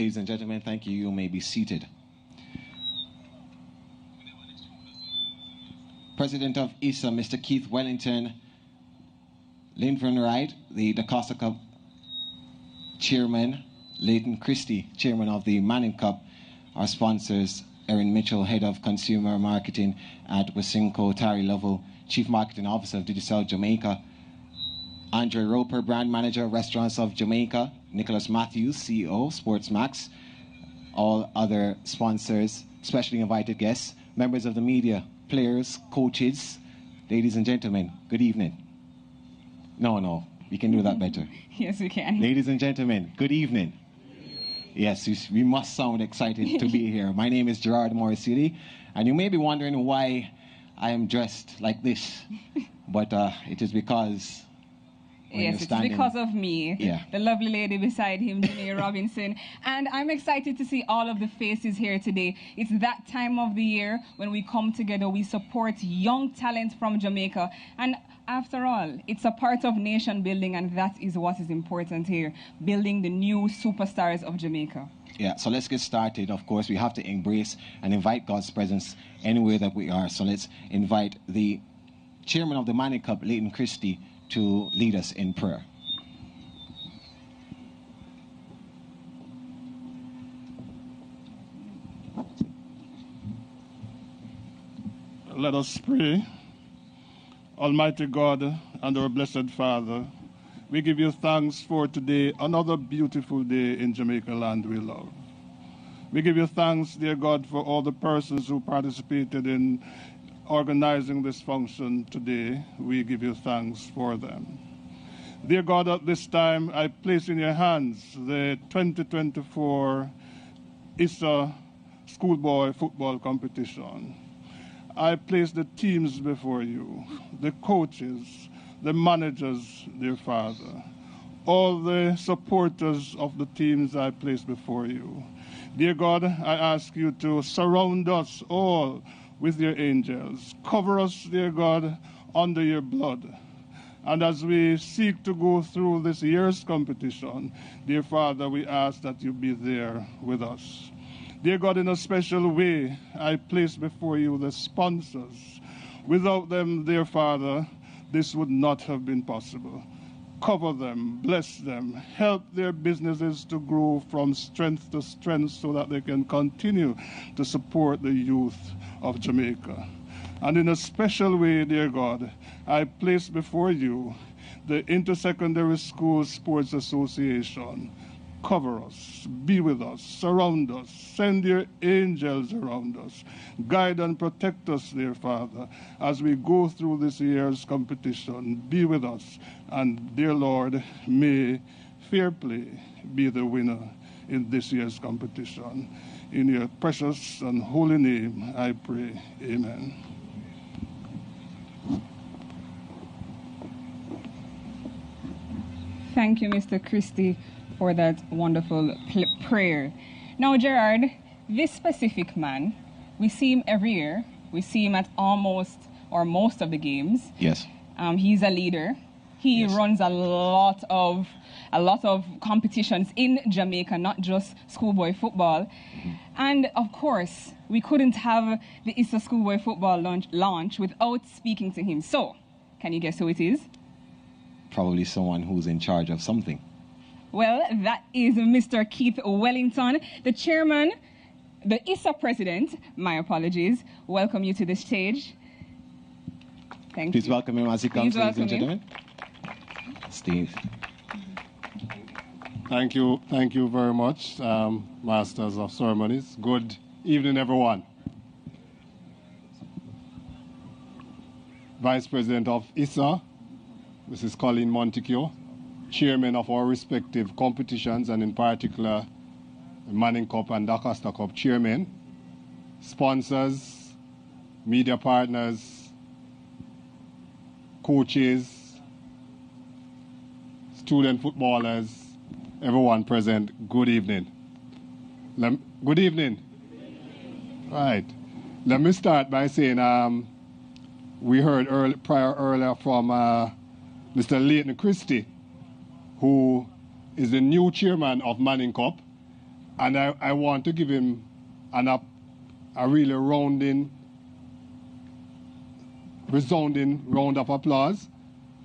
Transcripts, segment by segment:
Ladies and gentlemen, thank you. You may be seated. President of ISSA, Mr. Keith Wellington, Lincoln Wright, the Costa Cup Chairman, Leighton Christie, Chairman of the Manning Cup, our sponsors, Erin Mitchell, Head of Consumer Marketing at Wisynco, Tari Lovell, Chief Marketing Officer of Digicel Jamaica, Andre Roper, Brand Manager, Restaurants of Jamaica, Nicholas Matthews, CEO, SportsMax, all other sponsors, specially invited guests, members of the media, players, coaches, ladies and gentlemen, good evening. No, we can do that better. Yes, we can. Ladies and gentlemen, good evening. Yes, we must sound excited to be here. My name is Gerard Morrisidi, and you may be wondering why I am dressed like this, but it is because... Yes, it's because of me, yeah. The lovely lady beside him, Janae Robinson, and I'm excited to see all of the faces here today. It's that time of the year when we come together, we support young talent from Jamaica, and after all, it's a part of nation building, and that is what is important here, building the new superstars of Jamaica. Yeah, so let's get started. Of course, we have to embrace and invite God's presence anywhere that we are. So let's invite the chairman of the Manning Cup, Leighton Christie, to lead us in prayer. Let us pray. Almighty God and our blessed Father, we give you thanks for today, another beautiful day in Jamaica land we love. We give you thanks, dear God, for all the persons who participated in organizing this function today. We give you thanks for them. Dear God, at this time, I place in your hands the 2024 ISSA Schoolboy football competition. I place the teams before you, the coaches, the managers, dear Father, all the supporters of the teams I place before you. Dear God, I ask you to surround us all with your angels. Cover us, dear God, under your blood. And as we seek to go through this year's competition, dear Father, we ask that you be there with us. Dear God, in a special way, I place before you the sponsors. Without them, dear Father, this would not have been possible. Cover them, bless them, help their businesses to grow from strength to strength so that they can continue to support the youth of Jamaica. And in a special way, dear God, I place before you the Intersecondary School Sports Association. Cover us, be with us, surround us, send your angels around us, guide and protect us, dear Father, as we go through this year's competition. Be with us, and dear Lord, may fair play be the winner in this year's competition. In your precious and holy name, I pray. Amen. Thank you, Mr. Christie, for that wonderful prayer. Now, Gerard, this specific man, we see him every year. We see him at almost or most of the games. Yes. He's a leader. He runs a lot of competitions in Jamaica, not just schoolboy football. Mm-hmm. And of course, we couldn't have the ISSA Schoolboy football launch without speaking to him. So, can you guess who it is? Probably someone who's in charge of something. Well, that is Mr. Keith Wellington, the chairman, the ISSA president. My apologies. Welcome you to the stage. Thank you. Please welcome him as he comes, ladies and gentlemen. Steve. Thank you very much, Masters of Ceremonies. Good evening, everyone. Vice President of ISSA, Mrs. Colleen Montague, Chairman of our respective competitions, and in particular, the Manning Cup and the Costa Cup Chairman, sponsors, media partners, coaches, student footballers, everyone present, good evening. Good evening. Right. Let me start by saying we heard earlier from Mr. Leighton Christie, who is the new chairman of Manning Cup. And I want to give him a really resounding round of applause,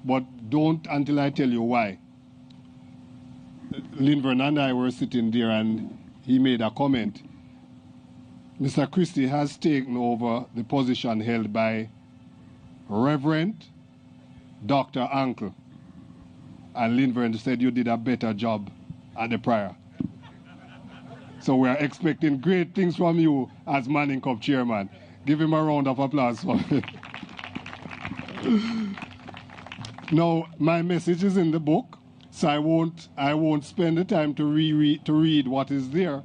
but don't until I tell you why. Linvern and I were sitting there and he made a comment. Mr. Christie has taken over the position held by Reverend Dr. Uncle. And Linvern said you did a better job at the prior. So we are expecting great things from you as Manning Cup chairman. Give him a round of applause for it. Now, my message is in the book, so I won't spend the time to read what is there,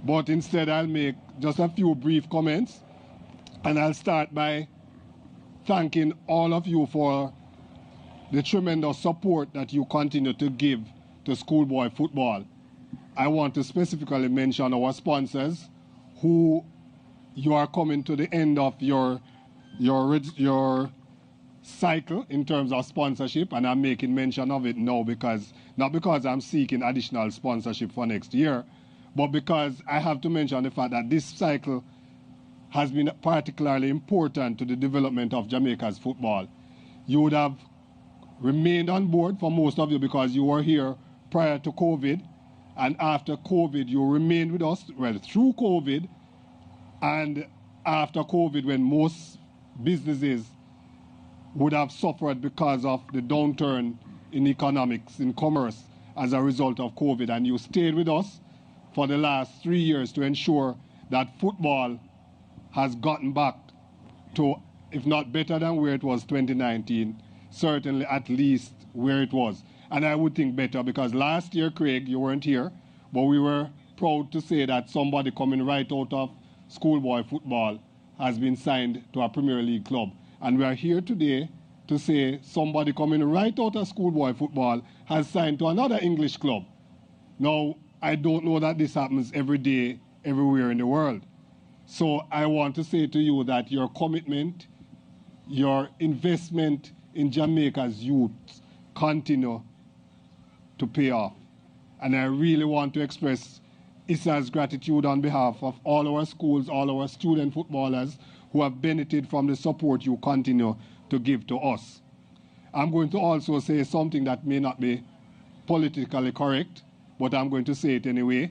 but instead I'll make just a few brief comments, and I'll start by thanking all of you for the tremendous support that you continue to give to schoolboy football. I want to specifically mention our sponsors, who you are coming to the end of your cycle in terms of sponsorship, and I'm making mention of it now not because I'm seeking additional sponsorship for next year, but because I have to mention the fact that this cycle has been particularly important to the development of Jamaica's football. You would have remained on board, for most of you, because you were here prior to COVID, and after COVID you remained with us, well, through COVID and after COVID, when most businesses would have suffered because of the downturn in economics, in commerce, as a result of COVID, and you stayed with us for the last 3 years to ensure that football has gotten back to, if not better than where it was 2019, certainly at least where it was. And I would think better, because last year, Craig, you weren't here, but we were proud to say that somebody coming right out of schoolboy football has been signed to a Premier League club. And we are here today to say somebody coming right out of schoolboy football has signed to another English club. Now, I don't know that this happens every day, everywhere in the world. So I want to say to you that your commitment, your investment in Jamaica's youth continue to pay off. And I really want to express ISSA's gratitude on behalf of all our schools, all our student footballers who have benefited from the support you continue to give to us. I'm going to also say something that may not be politically correct, but I'm going to say it anyway.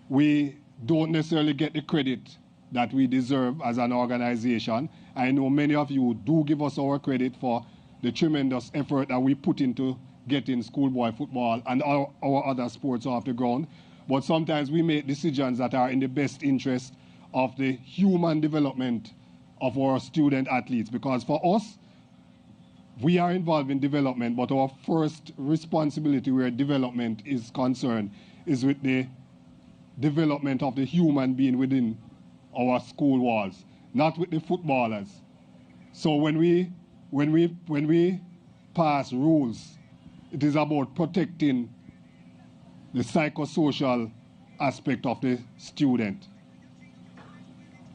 We don't necessarily get the credit that we deserve as an organization. I know many of you do give us our credit for the tremendous effort that we put into getting schoolboy football and our other sports off the ground. But sometimes we make decisions that are in the best interest of the human development of our student athletes. Because for us, we are involved in development, but our first responsibility where development is concerned is with the development of the human being within our school walls, not with the footballers. So when we pass rules, it is about protecting the psychosocial aspect of the student.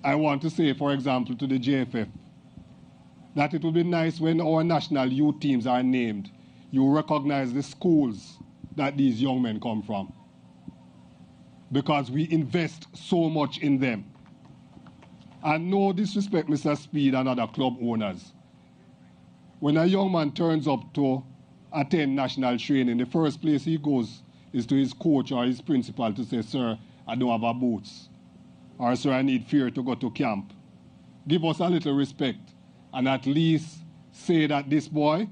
I want to say, for example, to the JFF, that it would be nice when our national youth teams are named, you recognize the schools that these young men come from, because we invest so much in them. And no disrespect, Mr. Speed and other club owners. When a young man turns up to attend national training, the first place he goes is to his coach or his principal to say, "Sir, I don't have a boots," or "Sir, I need fear to go to camp." Give us a little respect and at least say that this boy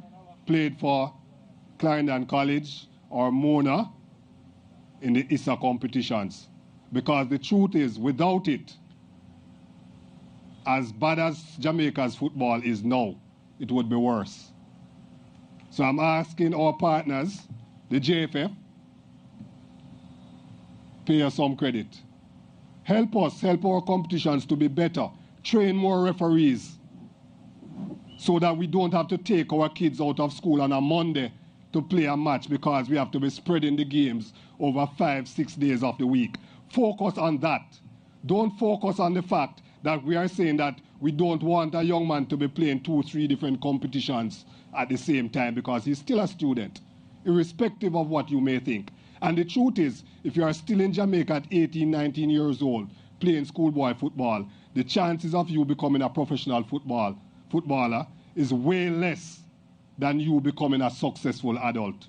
played for Clarendon College or Mona in the ISSA competitions. Because the truth is, without it, as bad as Jamaica's football is now, it would be worse. So I'm asking our partners, the JFF, pay us some credit. Help us, help our competitions to be better. Train more referees so that we don't have to take our kids out of school on a Monday to play a match because we have to be spreading the games over 5-6 days of the week. Focus on that. Don't focus on the fact that we are saying that we don't want a young man to be playing 2-3 different competitions at the same time because he's still a student, irrespective of what you may think. And the truth is, if you are still in Jamaica at 18, 19 years old, playing schoolboy football, the chances of you becoming a professional footballer is way less than you becoming a successful adult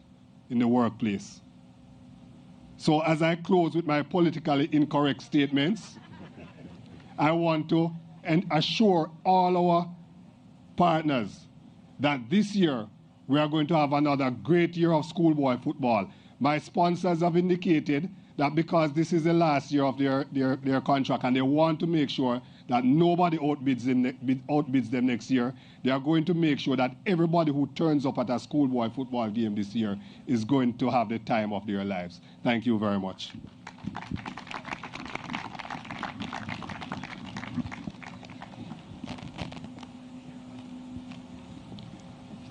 in the workplace. So as I close with my politically incorrect statements, I want to assure all our partners that this year we are going to have another great year of schoolboy football. My sponsors have indicated that because this is the last year of their contract and they want to make sure that nobody outbids them next year, they are going to make sure that everybody who turns up at a schoolboy football game this year is going to have the time of their lives. Thank you very much.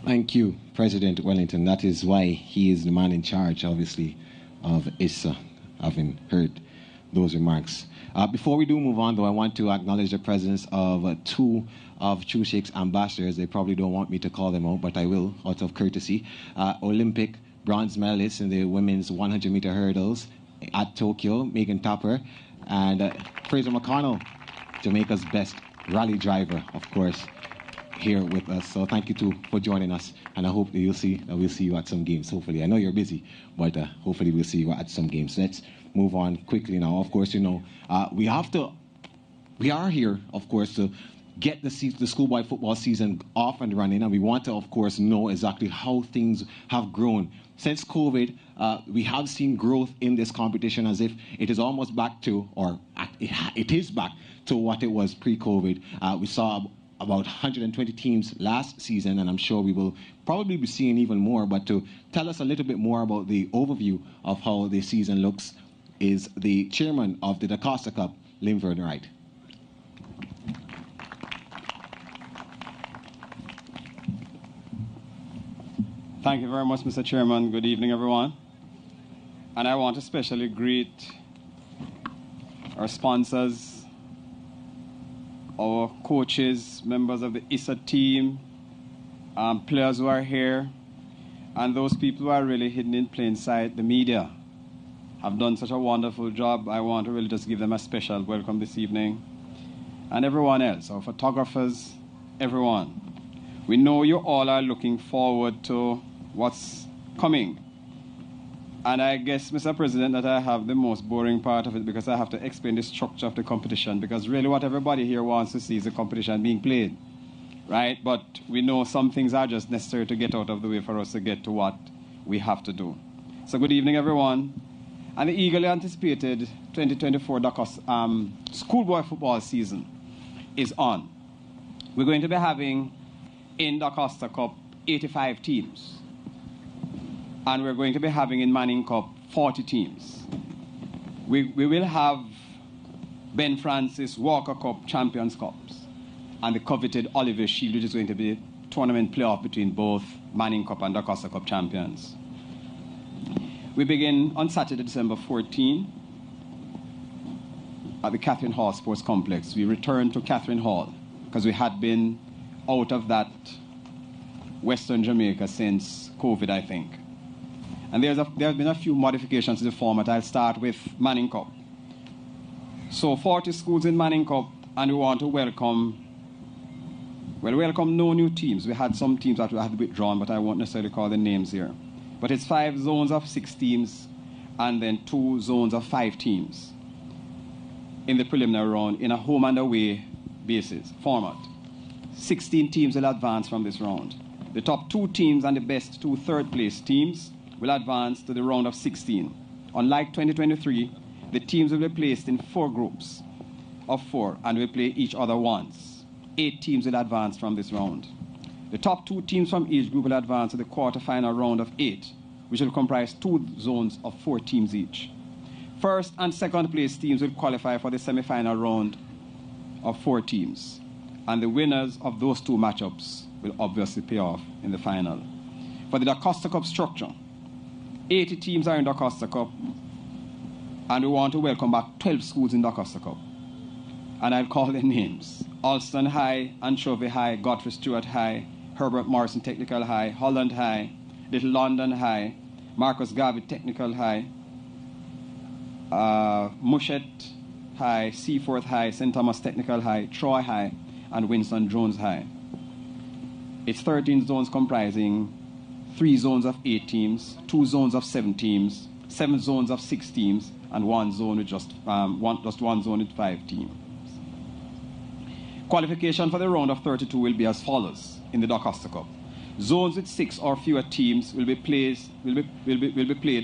Thank you, President Wellington. That is why he is the man in charge, obviously, of ISSA, having heard those remarks. Before we do move on, though, I want to acknowledge the presence of two of True Shake's ambassadors. They probably don't want me to call them out, but I will, out of courtesy. Olympic bronze medalist in the women's 100-meter hurdles at Tokyo, Megan Topper, and Fraser McConnell, Jamaica's best rally driver, of course, here with us. So thank you, too, for joining us, and I hope that we'll see you at some games, hopefully. I know you're busy, but hopefully we'll see you at some games. Let's move on quickly now. Of course, you know, we are here, of course, to get the schoolboy football season off and running, and we want to, of course, know exactly how things have grown. Since COVID, we have seen growth in this competition as if it is almost back to, or it is back to what it was pre-COVID. We saw about 120 teams last season, and I'm sure we will probably be seeing even more. But to tell us a little bit more about the overview of how the season looks is the chairman of the DaCosta Cup, Linford Wright. Thank you very much, Mr. Chairman. Good evening, everyone. And I want to especially greet our sponsors, our coaches, members of the ISSA team, players who are here, and those people who are really hidden in plain sight, the media, have done such a wonderful job. I want to really just give them a special welcome this evening. And everyone else, our photographers, everyone. We know you all are looking forward to what's coming. And I guess, Mr. President, that I have the most boring part of it because I have to explain the structure of the competition, because really what everybody here wants to see is the competition being played, right? But we know some things are just necessary to get out of the way for us to get to what we have to do. So good evening, everyone. And the eagerly anticipated 2024 schoolboy football season is on. We're going to be having in DaCosta Cup 85 teams. And we're going to be having in Manning Cup 40 teams. We will have Ben Francis Walker Cup Champions Cups and the coveted Oliver Shield, which is going to be a tournament playoff between both Manning Cup and DaCosta Cup champions. We begin on Saturday, December 14 at the Catherine Hall Sports Complex. We return to Catherine Hall because we had been out of that Western Jamaica since COVID, I think. And there have been a few modifications to the format. I'll start with Manning Cup. So 40 schools in Manning Cup, and we want to welcome no new teams. We had some teams that we had withdrawn, but I won't necessarily call the names here. But it's 5 zones of 6 teams, and then 2 zones of 5 teams in the preliminary round in a home and away basis format. 16 teams will advance from this round. The top 2 teams and the best 2 third-place teams will advance to the round of 16. Unlike 2023, the teams will be placed in 4 groups of 4 and will play each other once. 8 teams will advance from this round. The top 2 teams from each group will advance to the quarter-final round of 8, which will comprise 2 zones of 4 teams each. First and second place teams will qualify for the semi-final round of 4 teams. And the winners of those 2 matchups will obviously pay off in the final. For the DaCosta Cup structure, 80 teams are in DaCosta Cup, and we want to welcome back 12 schools in DaCosta Cup. And I'll call their names: Alston High, Anchovy High, Godfrey Stewart High, Herbert Morrison Technical High, Holland High, Little London High, Marcus Garvey Technical High, Mushet High, Seaforth High, St. Thomas Technical High, Troy High, and Winston Jones High. It's 13 zones comprising 3 zones of 8 teams, 2 zones of 7 teams, 7 zones of 6 teams, and 1 zone with just one zone with 5 teams. Qualification for the round of 32 will be as follows in the DaCosta Cup. Zones with 6 or fewer teams will be played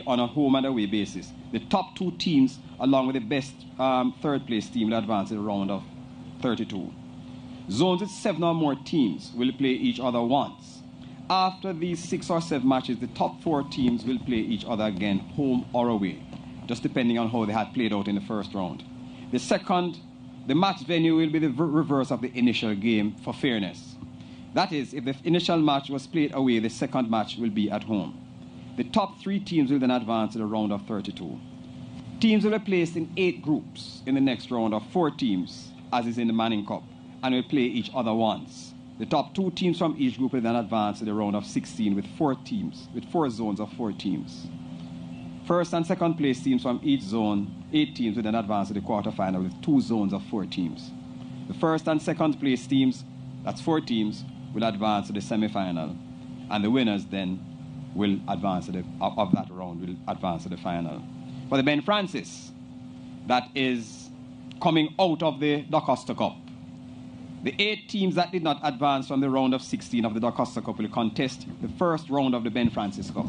on a home and away basis. The top 2 teams, along with the best third place team, will advance to the round of 32. Zones with 7 or more teams will play each other once. After these 6 or 7 matches, the top 4 teams will play each other again, home or away, just depending on how they had played out in the first round. The match venue will be the reverse of the initial game for fairness. That is, if the initial match was played away, the second match will be at home. The top 3 teams will then advance to the round of 32. Teams will be placed in 8 groups in the next round of 4 teams, as is in the Manning Cup, and will play each other once. The top 2 teams from each group will then advance to the round of 16 with 4 teams, with 4 zones of 4 teams. First and second place teams from each zone, 8 teams will then advance to the quarterfinal with 2 zones of 4 teams. The first and second place teams, that's 4 teams, will advance to the semi-final, and the winners then will advance to of that round will advance to the final. For the Ben Francis, that is coming out of the DaCosta Cup, the 8 teams that did not advance from the round of 16 of the DaCosta Cup will contest the first round of the Ben Francis Cup.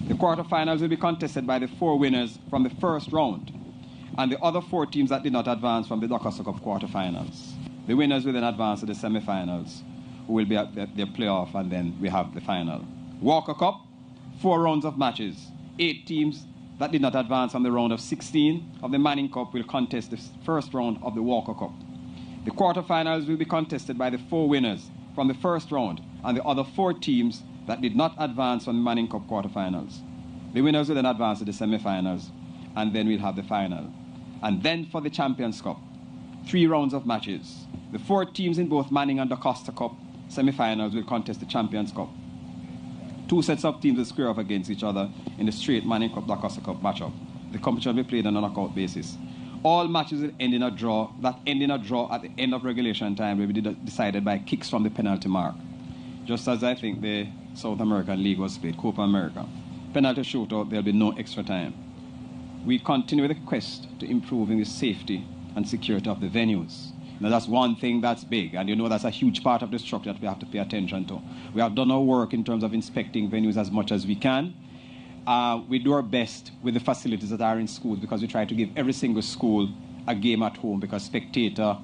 The quarterfinals will be contested by the 4 winners from the first round, and the other 4 teams that did not advance from the DaCosta Cup quarterfinals. The winners will then advance to the semi-finals, who will be at their playoff, and then we have the final. Walker Cup, 4 rounds of matches. 8 teams that did not advance from the round of 16 of the Manning Cup will contest the first round of the Walker Cup. The quarterfinals will be contested by the 4 winners from the first round and the other 4 teams that did not advance from the Manning Cup quarterfinals. The winners will then advance to the semi-finals, and then we'll have the final. And then for the Champions Cup, 3 rounds of matches. The 4 teams in both Manning and DaCosta Cup semi-finals will contest the Champions Cup. 2 sets of teams will square off against each other in the straight Manning Cup DaCosta Cup matchup. The competition will be played on a knockout basis. All matches will end in a draw. That end in a draw at the end of regulation time will be decided by kicks from the penalty mark, just as I think the South American League was played, Copa America. Penalty shootout, there'll be no extra time. We continue with the quest to improving the safety and security of the venues. Now, that's one thing that's big, and you know that's a huge part of the structure that we have to pay attention to. We have done our work in terms of inspecting venues as much as we can. We do our best with the facilities that are in schools, because we try to give every single school a game at home, because spectator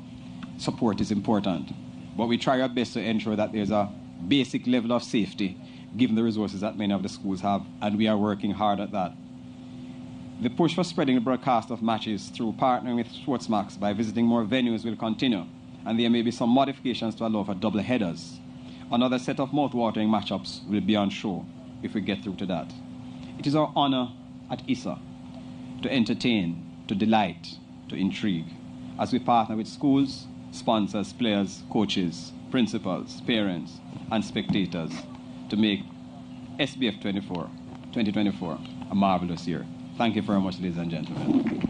support is important. But we try our best to ensure that there's a basic level of safety, given the resources that many of the schools have, and we are working hard at that. The push for spreading the broadcast of matches through partnering with SportsMax by visiting more venues will continue, and there may be some modifications to allow for double headers. Another set of mouth-watering matchups will be on show if we get through to that. It is our honor at ISSA to entertain, to delight, to intrigue, as we partner with schools, sponsors, players, coaches, principals, parents, and spectators to make SBF 2024 a marvelous year. Thank you very much, ladies and gentlemen.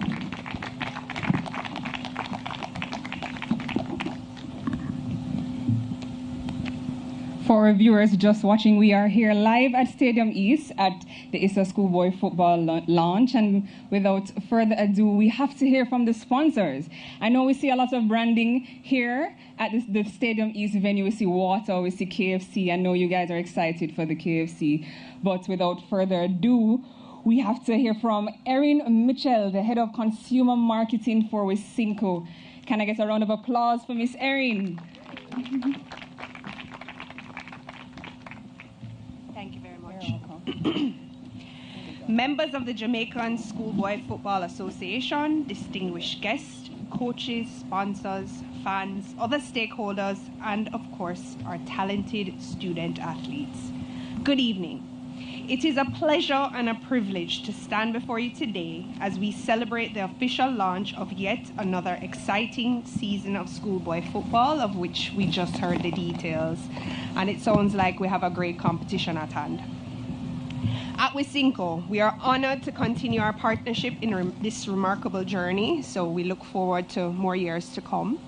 For our viewers just watching, we are here live at Stadium East at the ISSA Schoolboy football launch. And without further ado, we have to hear from the sponsors. I know we see a lot of branding here at the Stadium East venue. We see water, we see KFC. I know you guys are excited for the KFC. But without further ado, we have to hear from Erin Mitchell, the head of consumer marketing for Wisynco. Can I get a round of applause for Miss Erin? Thank you very much. Members of the Jamaican Schoolboy Football Association, distinguished guests, coaches, sponsors, fans, other stakeholders, and of course, our talented student athletes. Good evening. It is a pleasure and a privilege to stand before you today as we celebrate the official launch of yet another exciting season of schoolboy football, of which we just heard the details. And it sounds like we have a great competition at hand. At Wisynco, we are honored to continue our partnership in this remarkable journey, so we look forward to more years to come.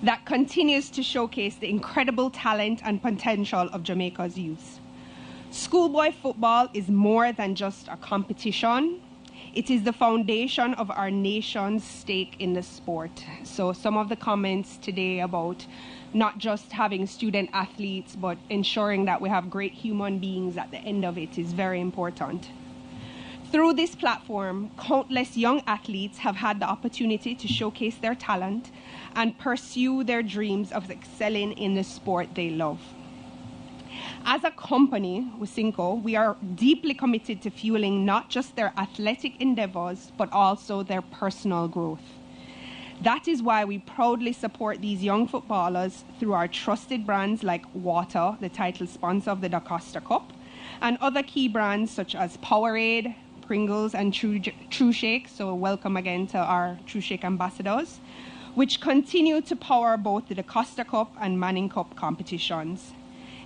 That continues to showcase the incredible talent and potential of Jamaica's youth. Schoolboy football is more than just a competition. It is the foundation of our nation's stake in the sport. So some of the comments today about not just having student athletes, but ensuring that we have great human beings at the end of it is very important. Through this platform, countless young athletes have had the opportunity to showcase their talent and pursue their dreams of excelling in the sport they love. As a company, Wisynco, we are deeply committed to fueling not just their athletic endeavors, but also their personal growth. That is why we proudly support these young footballers through our trusted brands like Water, the title sponsor of the DaCosta Cup, and other key brands such as Powerade, Pringles, and True Shake. So welcome again to our True Shake ambassadors, which continue to power both the DaCosta Cup and Manning Cup competitions.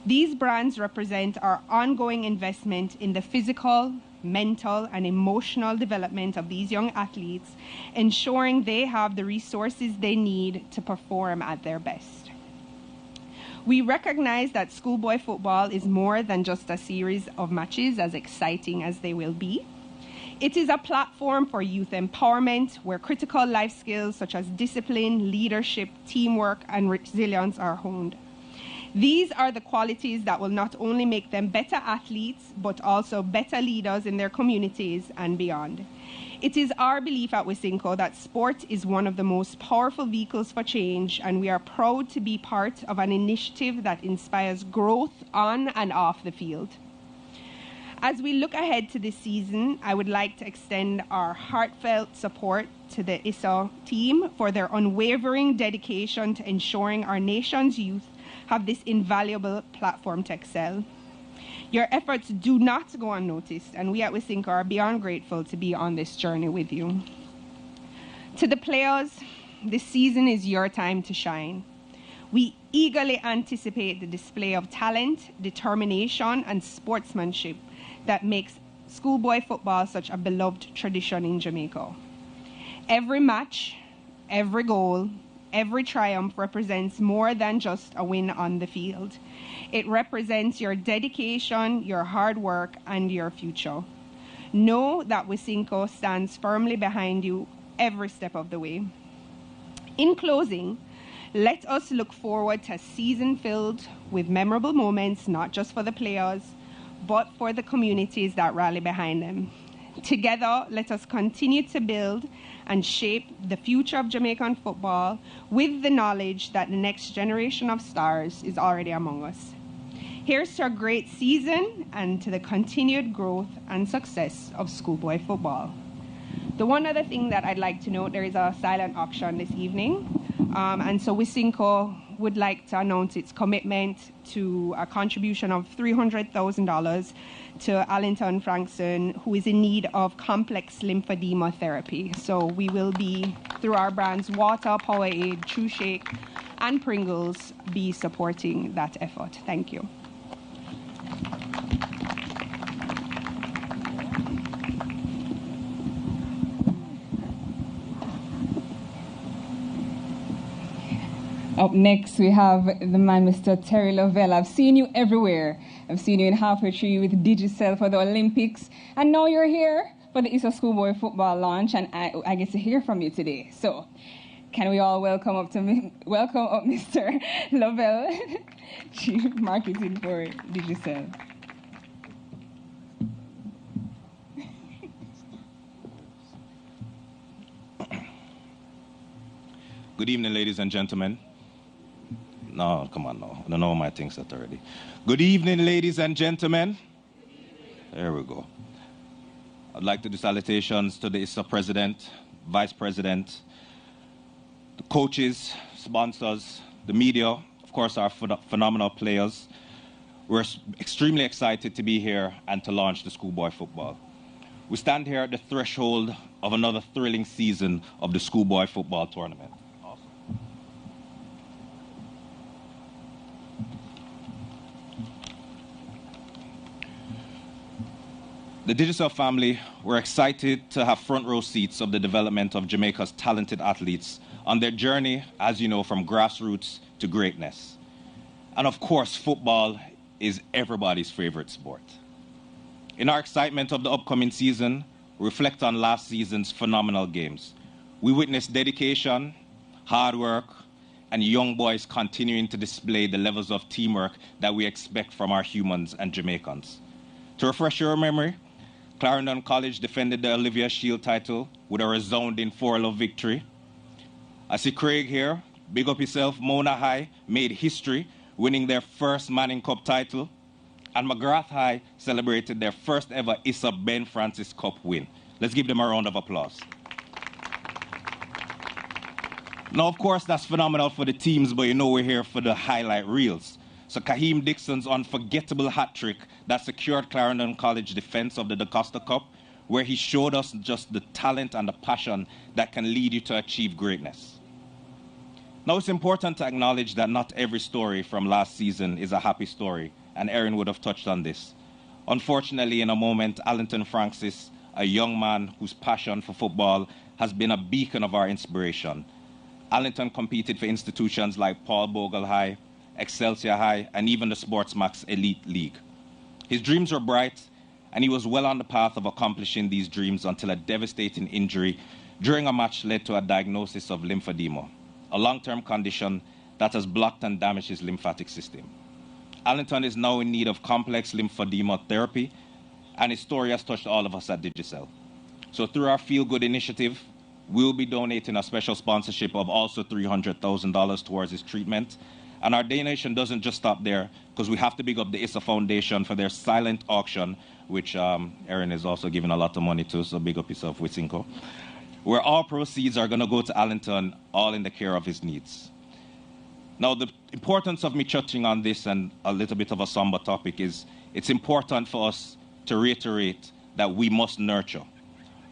These brands represent our ongoing investment in the physical, mental, and emotional development of these young athletes, ensuring they have the resources they need to perform at their best. We recognize that schoolboy football is more than just a series of matches, as exciting as they will be. It is a platform for youth empowerment where critical life skills such as discipline, leadership, teamwork, and resilience are honed. These are the qualities that will not only make them better athletes, but also better leaders in their communities and beyond. It is our belief at Wisynco that sport is one of the most powerful vehicles for change, and we are proud to be part of an initiative that inspires growth on and off the field. As we look ahead to this season, I would like to extend our heartfelt support to the ISSA team for their unwavering dedication to ensuring our nation's youth have this invaluable platform to excel. Your efforts do not go unnoticed, and we at Wisynco are beyond grateful to be on this journey with you. To the players, this season is your time to shine. We eagerly anticipate the display of talent, determination, and sportsmanship that makes schoolboy football such a beloved tradition in Jamaica. Every match, every goal, every triumph represents more than just a win on the field. It represents your dedication, your hard work, and your future. Know that Wisynco stands firmly behind you every step of the way. In closing, let us look forward to a season filled with memorable moments, not just for the players, but for the communities that rally behind them. Together, let us continue to build and shape the future of Jamaican football with the knowledge that the next generation of stars is already among us. Here's to a great season and to the continued growth and success of schoolboy football. The one other thing that I'd like to note, there is a silent auction this evening. And so Wisynco would like to announce its commitment to a contribution of $300,000 to Allington Frankson, who is in need of complex lymphedema therapy. So we will be, through our brands Water, Powerade, True Shake, and Pringles, be supporting that effort. Thank you. Up next, we have the man, Mr. Terry Lovell. I've seen you everywhere. I've seen you in Halfway Tree with Digicel for the Olympics. And now you're here for the ISSA Schoolboy football launch, and I get to hear from you today. So, can we all welcome up Mr. Lovell, Chief Marketing for Digicel. Good evening, ladies and gentlemen. No, come on now. I don't know my things that already. Good evening, ladies and gentlemen. There we go. I'd like to do salutations to the ISSA President, Vice President, the coaches, sponsors, the media, of course, our phenomenal players. We're extremely excited to be here and to launch the schoolboy football. We stand here at the threshold of another thrilling season of the schoolboy football tournament. The Digicel family, we're excited to have front row seats of the development of Jamaica's talented athletes on their journey, as you know, from grassroots to greatness. And of course, football is everybody's favorite sport. In our excitement of the upcoming season, reflect on last season's phenomenal games. We witnessed dedication, hard work, and young boys continuing to display the levels of teamwork that we expect from our humans and Jamaicans. To refresh your memory, Clarendon College defended the Olivia Shield title with a resounding 4-0 victory. I see Craig here, big up yourself. Mona High made history, winning their first Manning Cup title. And McGrath High celebrated their first ever ISSA Ben Francis Cup win. Let's give them a round of applause. Now, of course, that's phenomenal for the teams, but you know we're here for the highlight reels. So Kaheem Dixon's unforgettable hat trick that secured Clarendon College defense of the DaCosta Cup, where he showed us just the talent and the passion that can lead you to achieve greatness. Now, it's important to acknowledge that not every story from last season is a happy story, and Erin would have touched on this. Unfortunately, in a moment, Allington Francis, a young man whose passion for football has been a beacon of our inspiration. Allington competed for institutions like Paul Bogle High, Excelsior High, and even the SportsMax Elite League. His dreams were bright, and he was well on the path of accomplishing these dreams until a devastating injury during a match led to a diagnosis of lymphedema, a long-term condition that has blocked and damaged his lymphatic system. Allington is now in need of complex lymphedema therapy, and his story has touched all of us at Digicel. So through our Feel Good initiative, we'll be donating a special sponsorship of also $300,000 towards his treatment. And our donation doesn't just stop there, because we have to big up the ISSA Foundation for their silent auction, which Erin is also giving a lot of money to, so big up yourself, Wisynco, where all proceeds are going to go to Allington, all in the care of his needs. Now, the importance of me touching on this and a little bit of a somber topic is it's important for us to reiterate that we must nurture,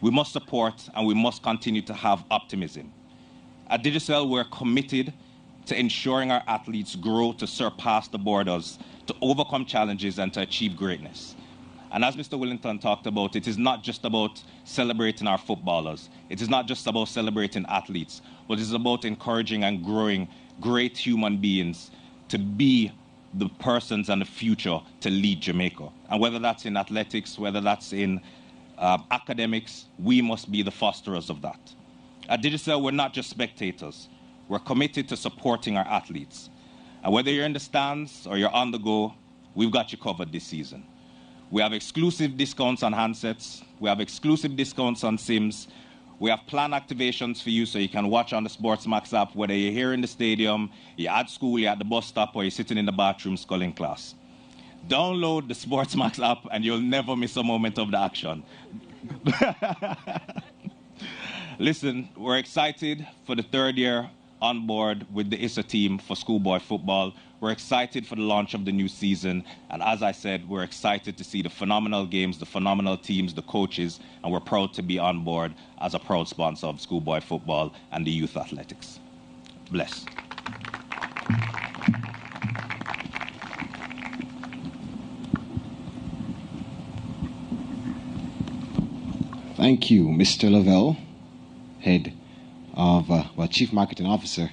we must support, and we must continue to have optimism. At Digicel, we're committed to ensuring our athletes grow to surpass the borders, to overcome challenges, and to achieve greatness. And as Mr. Willington talked about, it is not just about celebrating our footballers. It is not just about celebrating athletes, but it is about encouraging and growing great human beings to be the persons and the future to lead Jamaica. And whether that's in athletics, whether that's in academics, we must be the fosterers of that. At Digicel, we're not just spectators. We're committed to supporting our athletes. And whether you're in the stands or you're on the go, we've got you covered this season. We have exclusive discounts on handsets. We have exclusive discounts on SIMs. We have planned activations for you so you can watch on the SportsMax app, whether you're here in the stadium, you're at school, you're at the bus stop, or you're sitting in the bathroom sculling class. Download the SportsMax app and you'll never miss a moment of the action. Listen, we're excited for the third year on board with the ISSA team for schoolboy football. We're excited for the launch of the new season. And as I said, we're excited to see the phenomenal games, the phenomenal teams, the coaches, and we're proud to be on board as a proud sponsor of schoolboy football and the youth athletics. Bless. Thank you, Mr. Lavelle, head of, Chief Marketing Officer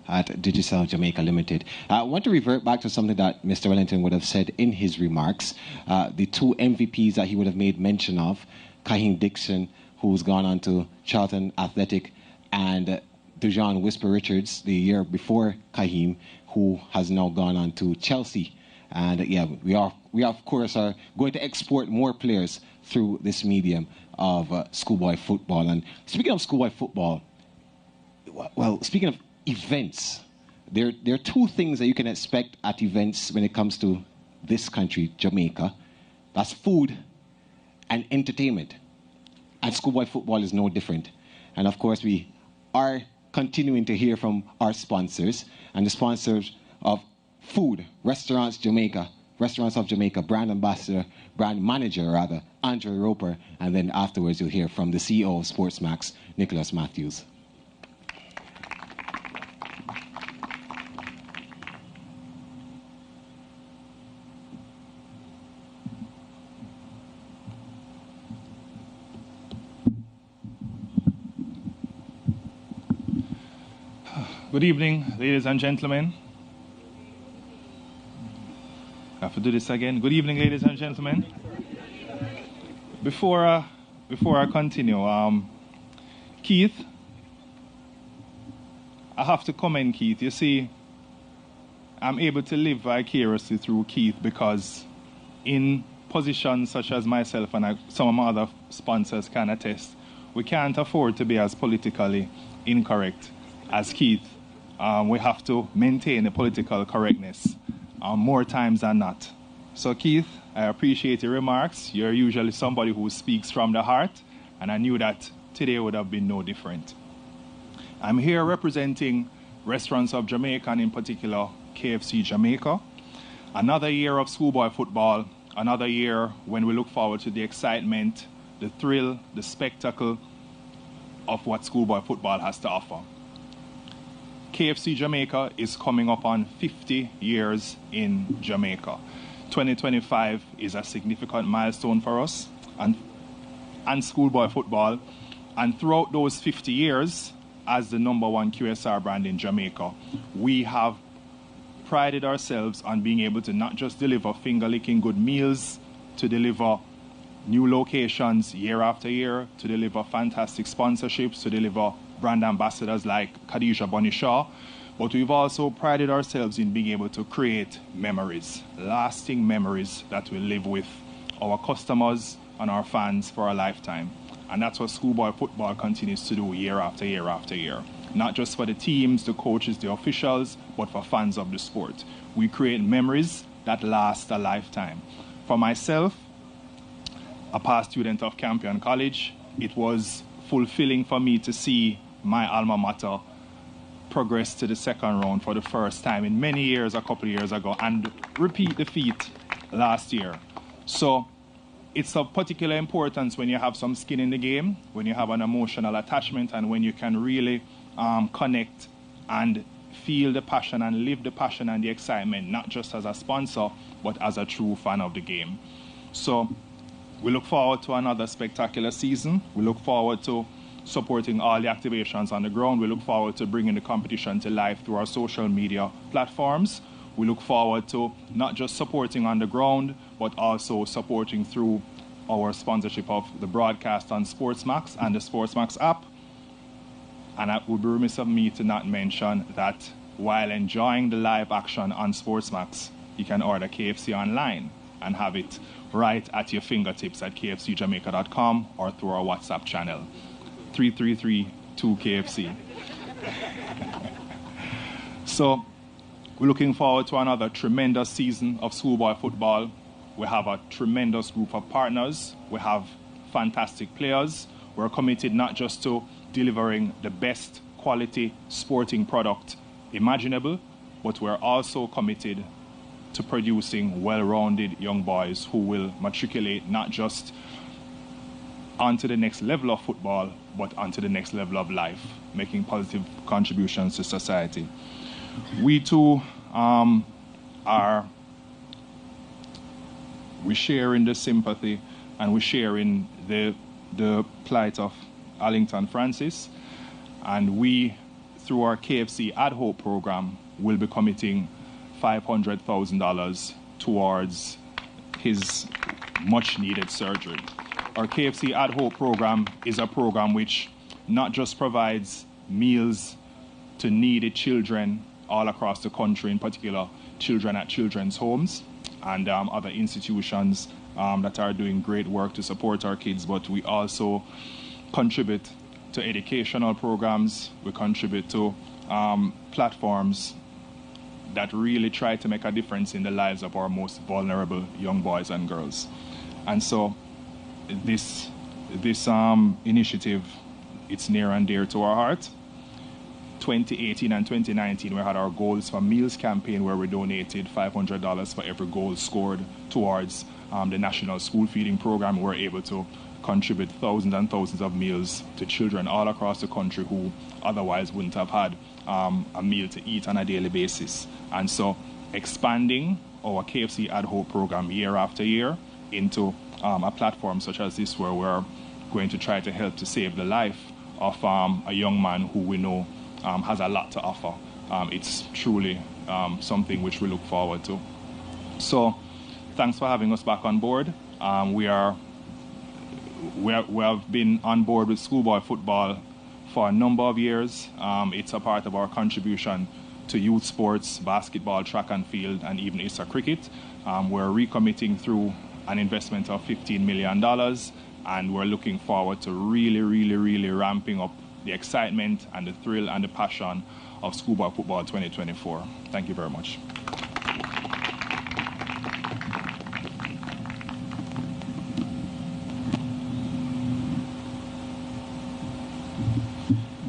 at Digicel Jamaica Limited. I want to revert back to something that Mr. Wellington would have said in his remarks. The two MVPs that he would have made mention of, Kaheem Dixon, who's gone on to Charlton Athletic, and Dujon Whisper Richards, the year before Kaheem, who has now gone on to Chelsea. And yeah, we of course are going to export more players through this medium of schoolboy football. And speaking of schoolboy football, well, speaking of events, there are two things that you can expect at events when it comes to this country, Jamaica. That's food and entertainment. And schoolboy football is no different. And of course, we are continuing to hear from our sponsors, and the sponsors of food, Restaurants of Jamaica, brand ambassador, brand manager rather, Andre Roper, and then afterwards you'll hear from the CEO of SportsMax, Nicholas Matthews. Good evening, ladies and gentlemen. I have to do this again. Good evening, ladies and gentlemen. Before I continue, Keith, I have to commend Keith. You see, I'm able to live vicariously through Keith because in positions such as myself and some of my other sponsors can attest, we can't afford to be as politically incorrect as Keith. We have to maintain the political correctness more times than not. So Keith, I appreciate your remarks. You're usually somebody who speaks from the heart, and I knew that today would have been no different. I'm here representing Restaurants of Jamaica, and in particular KFC Jamaica. Another year of schoolboy football, another year when we look forward to the excitement, the thrill, the spectacle of what schoolboy football has to offer. KFC Jamaica is coming up on 50 years in Jamaica. 2025 is a significant milestone for us and schoolboy football. And throughout those 50 years, as the #1 QSR brand in Jamaica, we have prided ourselves on being able to not just deliver finger-licking good meals, to deliver new locations year after year, to deliver fantastic sponsorships, to deliver brand ambassadors like Khadija Bonishaw, but we've also prided ourselves in being able to create memories, lasting memories that will live with our customers and our fans for a lifetime. And that's what schoolboy football continues to do year after year after year. Not just for the teams, the coaches, the officials, but for fans of the sport. We create memories that last a lifetime. For myself, a past student of Campion College, it was fulfilling for me to see my alma mater progress to the second round for the first time in many years, a couple of years ago, and repeat the feat last year. So it's of particular importance when you have some skin in the game, when you have an emotional attachment, and when you can really connect and feel the passion and live the passion and the excitement, not just as a sponsor, but as a true fan of the game. So we look forward to another spectacular season. We look forward to supporting all the activations on the ground. We look forward to bringing the competition to life through our social media platforms. We look forward to not just supporting on the ground, but also supporting through our sponsorship of the broadcast on SportsMax and the SportsMax app. And it would be remiss of me to not mention that while enjoying the live action on SportsMax, you can order KFC online and have it right at your fingertips at kfcjamaica.com or through our WhatsApp channel, 333-2KFC. So we're looking forward to another tremendous season of schoolboy football. We have a tremendous group of partners. We have fantastic players. We're committed not just to delivering the best quality sporting product imaginable, but we're also committed to producing well-rounded young boys who will matriculate not just onto the next level of football, but onto the next level of life, making positive contributions to society. We too we share in the sympathy and we share in the plight of Allington Francis, and we, through our KFC Ad Hope program, will be committing $500,000 towards his much-needed surgery. Our KFC Ad Hope program is a program which not just provides meals to needy children all across the country, in particular children at children's homes and other institutions that are doing great work to support our kids, but we also contribute to educational programs. We contribute to platforms that really try to make a difference in the lives of our most vulnerable young boys and girls. And so this initiative, it's near and dear to our heart. 2018 and 2019, we had our Goals for Meals campaign where we donated $500 for every goal scored towards the National School Feeding Program. We're able to contribute thousands and thousands of meals to children all across the country who otherwise wouldn't have had a meal to eat on a daily basis. And so expanding our KFC Ad Hope program year after year into a platform such as this, where we're going to try to help to save the life of a young man who we know has a lot to offer. It's truly something which we look forward to. So thanks for having us back on board. We have been on board with Schoolboy football for a number of years. It's a part of our contribution to youth sports, basketball, track and field, and even ISSA cricket. We're recommitting through an investment of $15 million, and we're looking forward to really ramping up the excitement and the thrill and the passion of Schoolboy Football 2024. Thank you very much.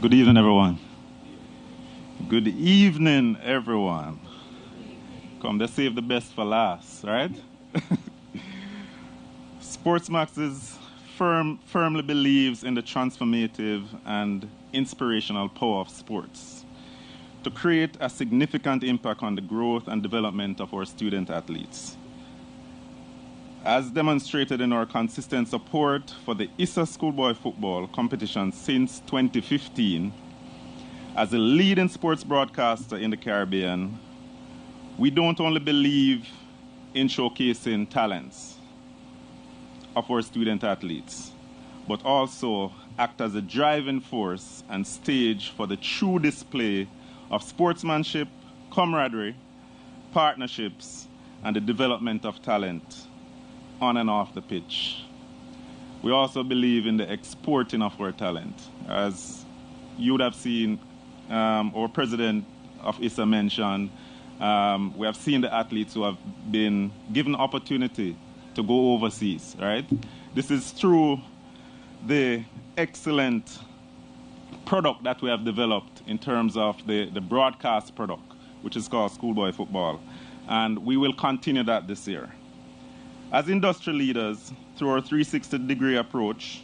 Good evening, everyone. Good evening, everyone. Come, let's save the best for last, right? SportsMax firmly believes in the transformative and inspirational power of sports to create a significant impact on the growth and development of our student athletes. As demonstrated in our consistent support for the ISSA Schoolboy football competition since 2015, as a leading sports broadcaster in the Caribbean, we don't only believe in showcasing talents of our student athletes, but also act as a driving force and stage for the true display of sportsmanship, camaraderie, partnerships, and the development of talent on and off the pitch. We also believe in the exporting of our talent. As you would have seen our president of ISSA mentioned, we have seen the athletes who have been given opportunity to go overseas, right? This is through the excellent product that we have developed in terms of the broadcast product, which is called Schoolboy Football. And we will continue that this year. As industry leaders, through our 360-degree approach,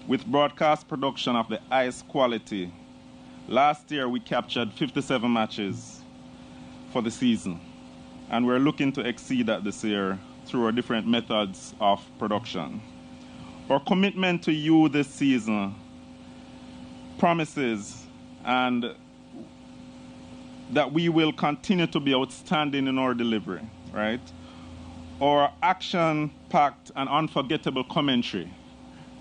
with broadcast production of the highest quality, last year we captured 57 matches for the season. And we're looking to exceed that this year through our different methods of production. Our commitment to you this season promises and that we will continue to be outstanding in our delivery, right? Our action-packed and unforgettable commentary,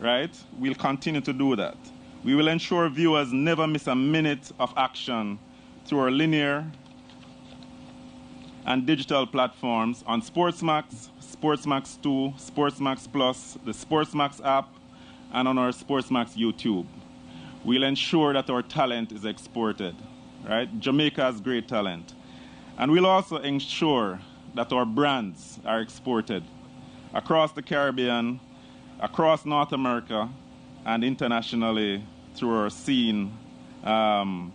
right? We'll continue to do that. We will ensure viewers never miss a minute of action through our linear and digital platforms on SportsMax, SportsMax 2, SportsMax Plus, the SportsMax app, and on our SportsMax YouTube. We'll ensure that our talent is exported, right? Jamaica has great talent. And we'll also ensure that our brands are exported across the Caribbean, across North America, and internationally through our Scene app.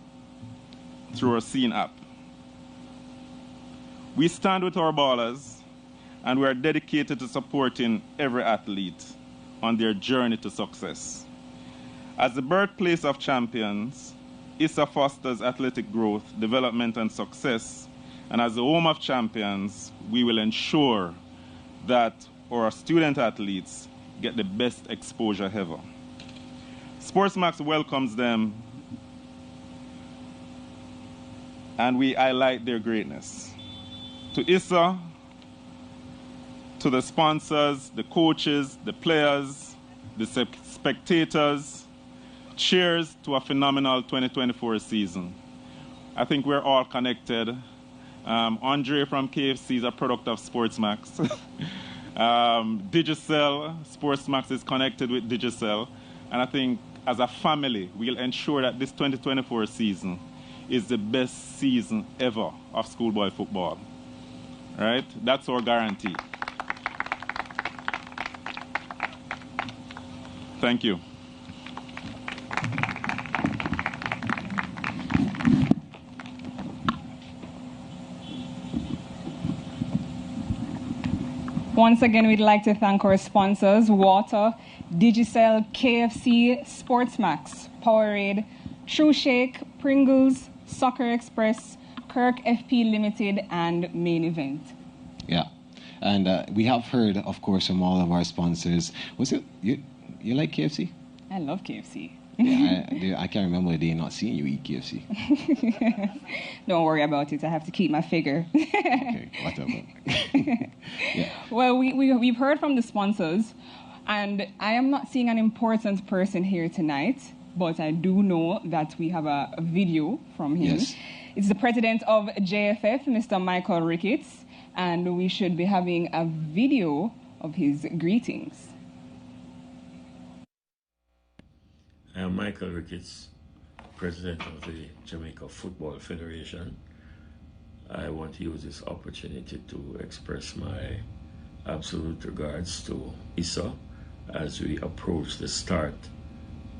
We stand with our ballers, and we are dedicated to supporting every athlete on their journey to success. As the birthplace of champions, ISSA fosters athletic growth, development, and success. And as the home of champions, we will ensure that our student athletes get the best exposure ever. SportsMax welcomes them, and we highlight their greatness. To ISSA, to the sponsors, the coaches, the players, the spectators, cheers to a phenomenal 2024 season. I think we're all connected. Andre from KFC is a product of SportsMax. Digicel, SportsMax is connected with Digicel. And I think as a family, we'll ensure that this 2024 season is the best season ever of schoolboy football. Right? That's our guarantee. Thank you. Once again, we'd like to thank our sponsors, Water, Digicel, KFC, SportsMax, Powerade, True Shake, Pringles, Soccer Express, Kirk FP Limited, and Main Event. Yeah. And we have heard, of course, from all of our sponsors. Was it, you like KFC? I love KFC. Yeah, I can't remember a day not seeing you eat KFC. Don't worry about it. I have to keep my figure. Okay, whatever. Yeah. Well, we've heard from the sponsors, and I am not seeing an important person here tonight, but I do know that we have a video from him. Yes. It's the president of JFF, Mr. Michael Ricketts, and we should be having a video of his greetings. I am Michael Ricketts, president of the Jamaica Football Federation. I want to use this opportunity to express my absolute regards to ISSA as we approach the start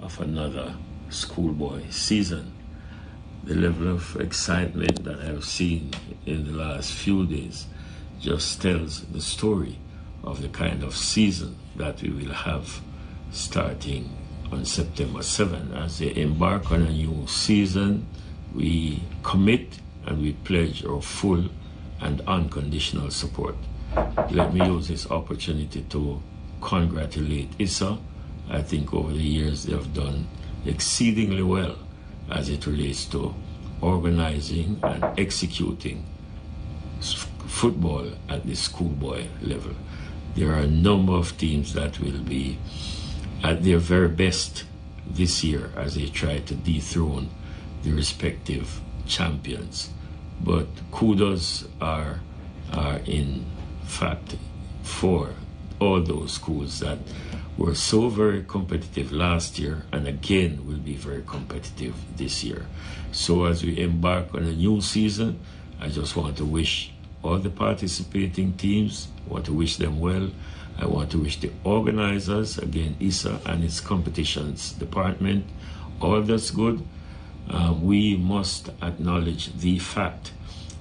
of another schoolboy season. The level of excitement that I've seen in the last few days just tells the story of the kind of season that we will have starting on September 7th. As they embark on a new season, we commit and we pledge our full and unconditional support. Let me use this opportunity to congratulate ISSA. I think over the years they have done exceedingly well as it relates to organizing and executing football at the schoolboy level. There are a number of teams that will be at their very best this year as they try to dethrone the respective champions. But kudos are in fact for all those schools that were so very competitive last year and again will be very competitive this year. So as we embark on a new season, I just want to wish all the participating teams, I want to wish them well. I want to wish the organizers, again, ISSA and its competitions department, all that's good. We must acknowledge the fact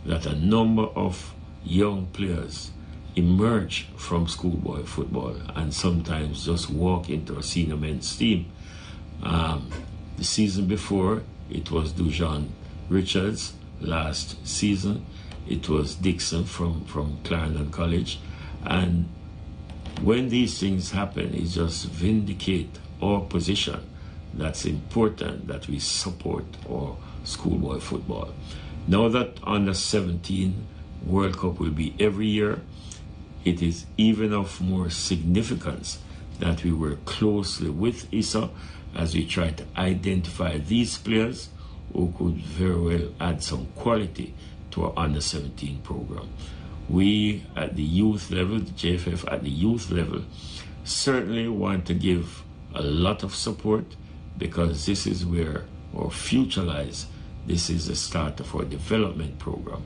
that a number of young players emerge from schoolboy football and sometimes just walk into a senior men's team. The season before, it was Dujan Richards. Last season, it was Dixon from Clarendon College. And when these things happen, it just vindicate our position. That's important that we support our schoolboy football. Now that under 17 World Cup will be every year, it is even of more significance that we work closely with ISSA as we try to identify these players who could very well add some quality to our under 17 program. We at the youth level, the JFF at the youth level, certainly want to give a lot of support because this is where our future lies. This is the start of our development program.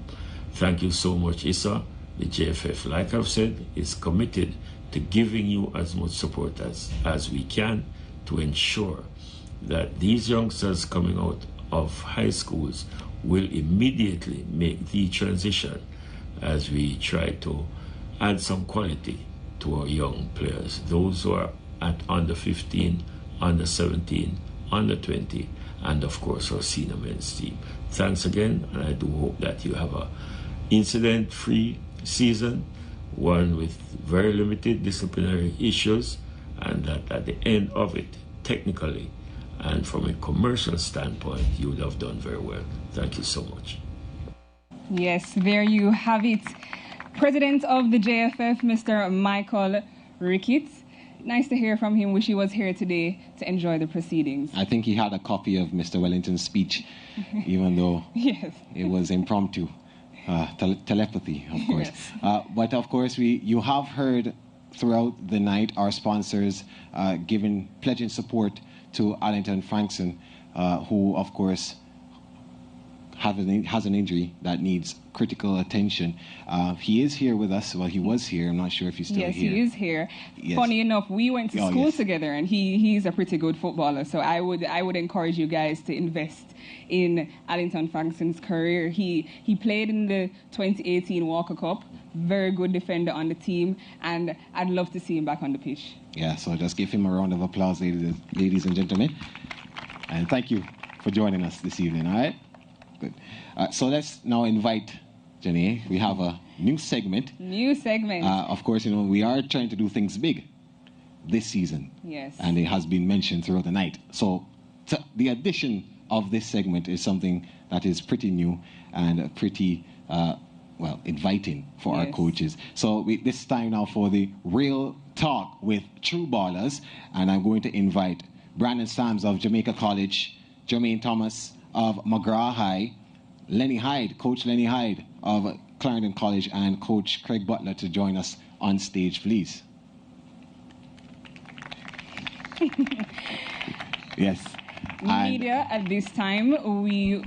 Thank you so much, ISSA. The JFF, like I've said, is committed to giving you as much support as we can to ensure that these youngsters coming out of high schools will immediately make the transition as we try to add some quality to our young players, those who are at under 15, under 17, under 20, and of course our senior men's team. Thanks again, and I do hope that you have a incident-free season, one with very limited disciplinary issues, and that at the end of it, technically and from a commercial standpoint, you would have done very well. Thank you so much. Yes, there you have it. President of the JFF, Mr. Michael Ricketts. Nice to hear from him. Wish he was here today to enjoy the proceedings. I think he had a copy of Mr. Wellington's speech, even though yes, it was impromptu. Telepathy, of course. Yes. But of course, you have heard throughout the night our sponsors pledging support to Arlington Frankson, who, of course, has an injury that needs critical attention. He is here with us. Well, he was here. I'm not sure if he's still here. Yes, he is here. Yes. Funny enough, we went to school yes. together, and he's a pretty good footballer. So I would encourage you guys to invest in Arlington Frankson's career. He played in the 2018 Walker Cup. Very good defender on the team, and I'd love to see him back on the pitch. Yeah, so just give him a round of applause, ladies and gentlemen. And thank you for joining us this evening, all right? Good. So let's now invite Janae. We have a new segment. New segment. Of course, we are trying to do things big this season. Yes. And it has been mentioned throughout the night. So the addition of this segment is something that is pretty new and pretty, inviting for our coaches. So this time now for the real talk with true ballers, and I'm going to invite Brandon Sams of Jamaica College, Jermaine Thomas of McGraw High, Lenny Hyde, Coach Lenny Hyde of Clarendon College, and Coach Craig Butler to join us on stage, please. Yes. Media at this time, we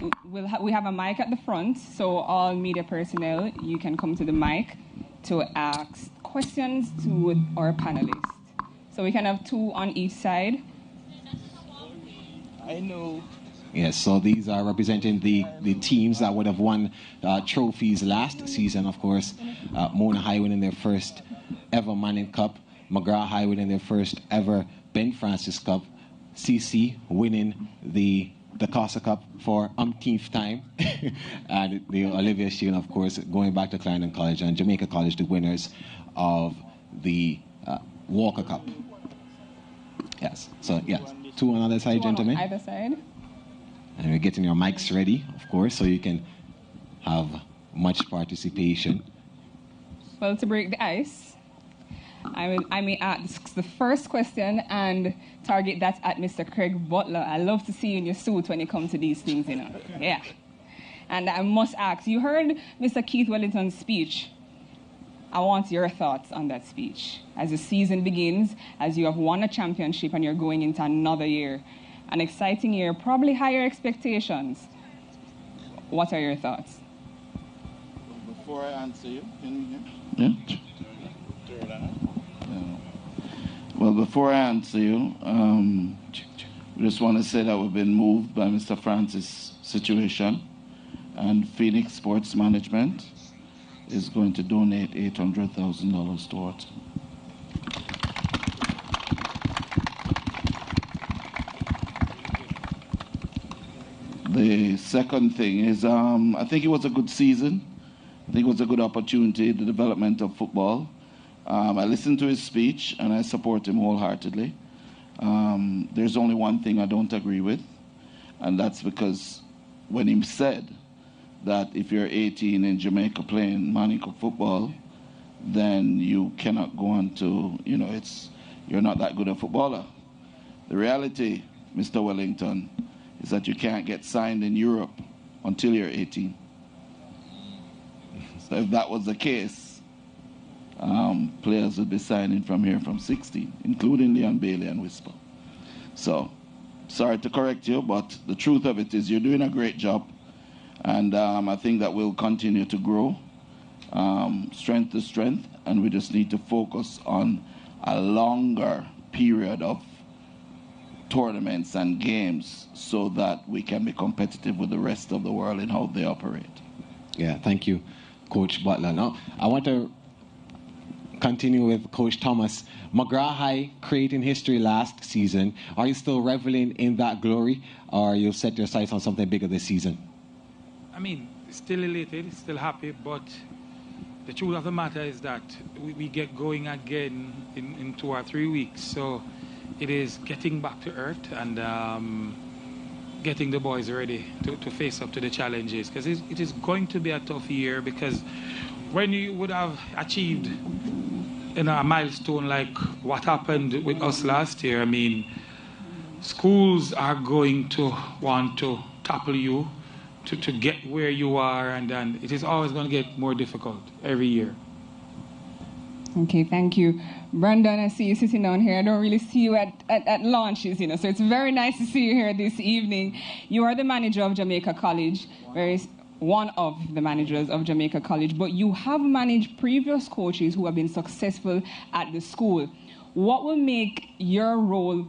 have a mic at the front, so all media personnel, you can come to the mic to ask questions to our panelists. So we can have 2 on each side. I know. Yes, so these are representing the teams that would have won trophies last season, of course. Mona High winning their first ever Manning Cup, McGraw High winning their first ever Ben Francis Cup, CC winning the CASA Cup for umpteenth time, and the Olivia Shield, of course, going back to Clarendon College, and Jamaica College, the winners of the Walker Cup. Yes, so yes, 2 on either side, gentlemen. On either side. And we're getting your mics ready, of course, so you can have much participation. Well, to break the ice, I may ask the first question and target that at Mr. Craig Butler. I love to see you in your suit when it comes to these things, you know. Yeah. And I must ask, you heard Mr. Keith Wellington's speech. I want your thoughts on that speech. As the season begins, as you have won a championship and you're going into another year, an exciting year, probably higher expectations. What are your thoughts? Before I answer you, can you hear? Yeah. Well, before I answer you, we just want to say that we've been moved by Mr. Francis' situation, and Phoenix Sports Management is going to donate $800,000 towards it. The second thing is, I think it was a good season. I think it was a good opportunity, the development of football. I listened to his speech, and I support him wholeheartedly. There's only one thing I don't agree with, and that's because when he said that if you're 18 in Jamaica playing Manning Cup football, then you cannot go on to, you're not that good a footballer. The reality, Mr. Wellington, is that you can't get signed in Europe until you're 18. So if that was the case, players would be signing from here from 16, including Leon Bailey and Whisper. So, sorry to correct you, but the truth of it is you're doing a great job, and I think that we'll continue to grow, strength to strength, and we just need to focus on a longer period of tournaments and games so that we can be competitive with the rest of the world in how they operate. Yeah, thank you, Coach Butler. Now, I want to continue with Coach Thomas. McGraw High creating history last season. Are you still reveling in that glory, or you'll set your sights on something bigger this season? I mean, still elated, still happy, but the truth of the matter is that we get going again in 2 or 3 weeks. So it is getting back to earth and getting the boys ready to face up to the challenges, because it is going to be a tough year, because when you would have achieved a milestone like what happened with us last year, I mean, schools are going to want to tackle you to get where you are, and then it is always going to get more difficult every year. Okay, thank you. Brandon, I see you sitting down here. I don't really see you at launches, so it's very nice to see you here this evening. You are the manager of Jamaica College, one of the managers of Jamaica College, but you have managed previous coaches who have been successful at the school. What will make your role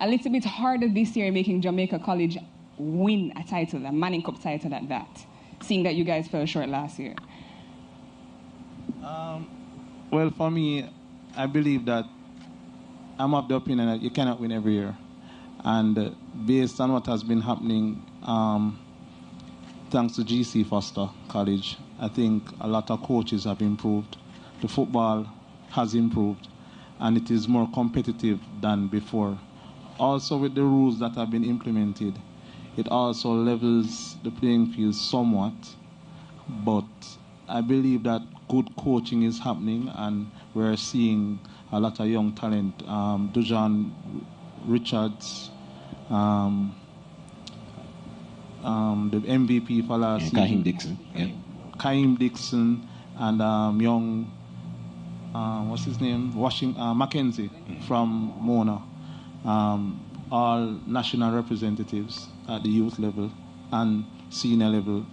a little bit harder this year, making Jamaica College win a title, a Manning Cup title at that, seeing that you guys fell short last year? Well, for me, I believe that I'm of the opinion that you cannot win every year. And based on what has been happening, thanks to GC Foster College, I think a lot of coaches have improved. The football has improved, and it is more competitive than before. also with the rules that have been implemented, it also levels the playing field somewhat. But I believe that good coaching is happening, and we're seeing a lot of young talent. Dujan Richards, the MVP for last season. Kaheem Dixon. Yeah. Kaheem Dixon and young, what's his name? Mackenzie from Mona. All national representatives at the youth level and senior level.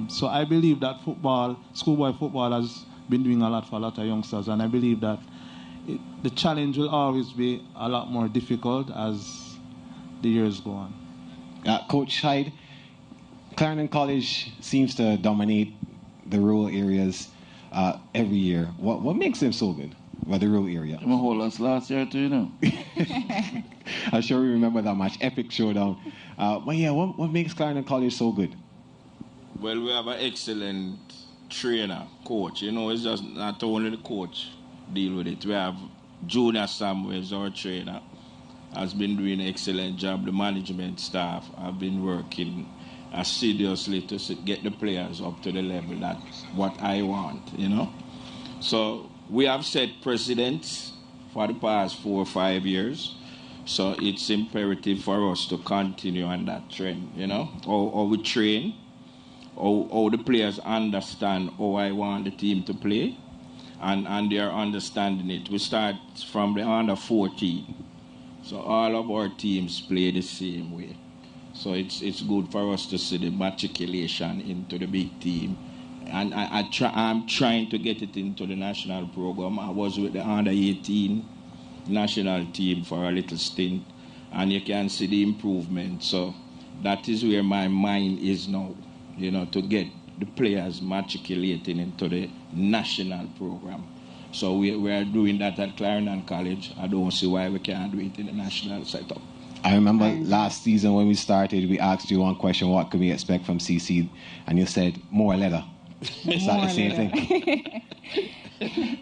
So I believe that schoolboy football has been doing a lot for a lot of youngsters, and I believe that the challenge will always be a lot more difficult as the years go on. Coach Hyde, Clarendon College seems to dominate the rural areas every year. What makes them so good? Well, the rural area. I'm hold us last year too, you know. I'm sure we remember that match, epic showdown. But yeah, what makes Clarendon College so good? Well, we have an excellent trainer, coach. You know, it's just not only the coach deal with it. We have Junior Samuels, our trainer, has been doing an excellent job. The management staff have been working assiduously to get the players up to the level that's what I want, you know. So we have set precedents for the past 4 or 5 years. So it's imperative for us to continue on that trend, you know. How we train, how the players understand how I want the team to play, and they are understanding it. We start from the under 14. So all of our teams play the same way. So it's good for us to see the matriculation into the big team. And I'm trying to get it into the national program. I was with the under 18 national team for a little stint, and you can see the improvement. So that is where my mind is now, you know, to get the players matriculating into the national program. So we are doing that at Clarendon College. I don't see why we can't do it in the national setup. I remember last season when we started, we asked you one question, what can we expect from CC? And you said, more leather. Is that the same thing?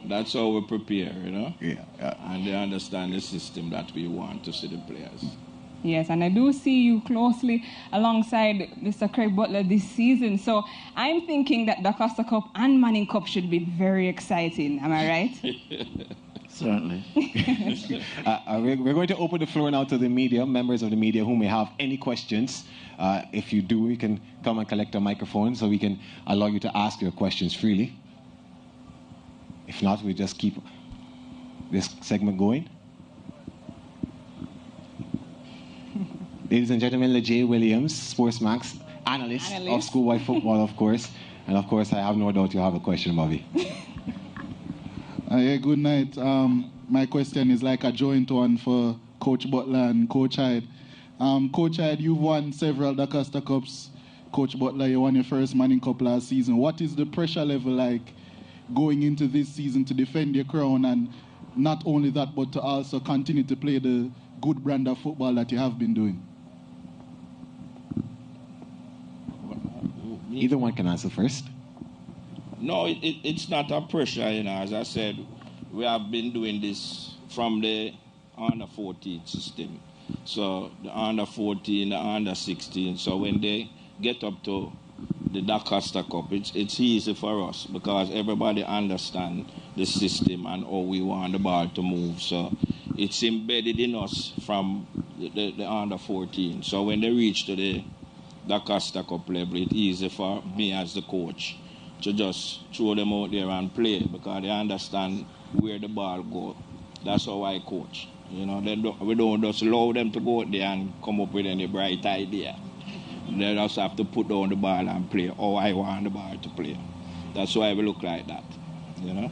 That's how we prepare, you know? Yeah. And they understand the system that we want to see the players. Yes, and I do see you closely alongside Mr. Craig Butler this season. So I'm thinking that the Costa Cup and Manning Cup should be very exciting. Am I right? Certainly. We're going to open the floor now to the media, members of the media who may have any questions. If you do, you can come and collect a microphone so we can allow you to ask your questions freely. If not, we just keep this segment going. Ladies and gentlemen, LeJay Williams, SportsMax, analyst of Schoolboy football, of course. And of course, I have no doubt you have a question, Bobby. Yeah, good night. My question is like a joint one for Coach Butler and Coach Hyde. Coach Hyde, you've won several Costa Cups. Coach Butler, you won your first Manning Cup last season. What is the pressure level like going into this season to defend your crown, and not only that, but to also continue to play the good brand of football that you have been doing? Either one can answer first. No, it's not a pressure, you know. As I said, we have been doing this from the under 14 system. So the under 14, the under 16. So when they get up to the Costa Cup, it's easy for us because everybody understands the system and how we want the ball to move. So it's embedded in us from the under 14. So when they reach to the Costa Cup level, it's easy for me as the coach to just throw them out there and play because they understand where the ball goes. That's how I coach. You know, we don't just allow them to go out there and come up with any bright idea. They just have to put down the ball and play how I want the ball to play. That's why we look like that, you know.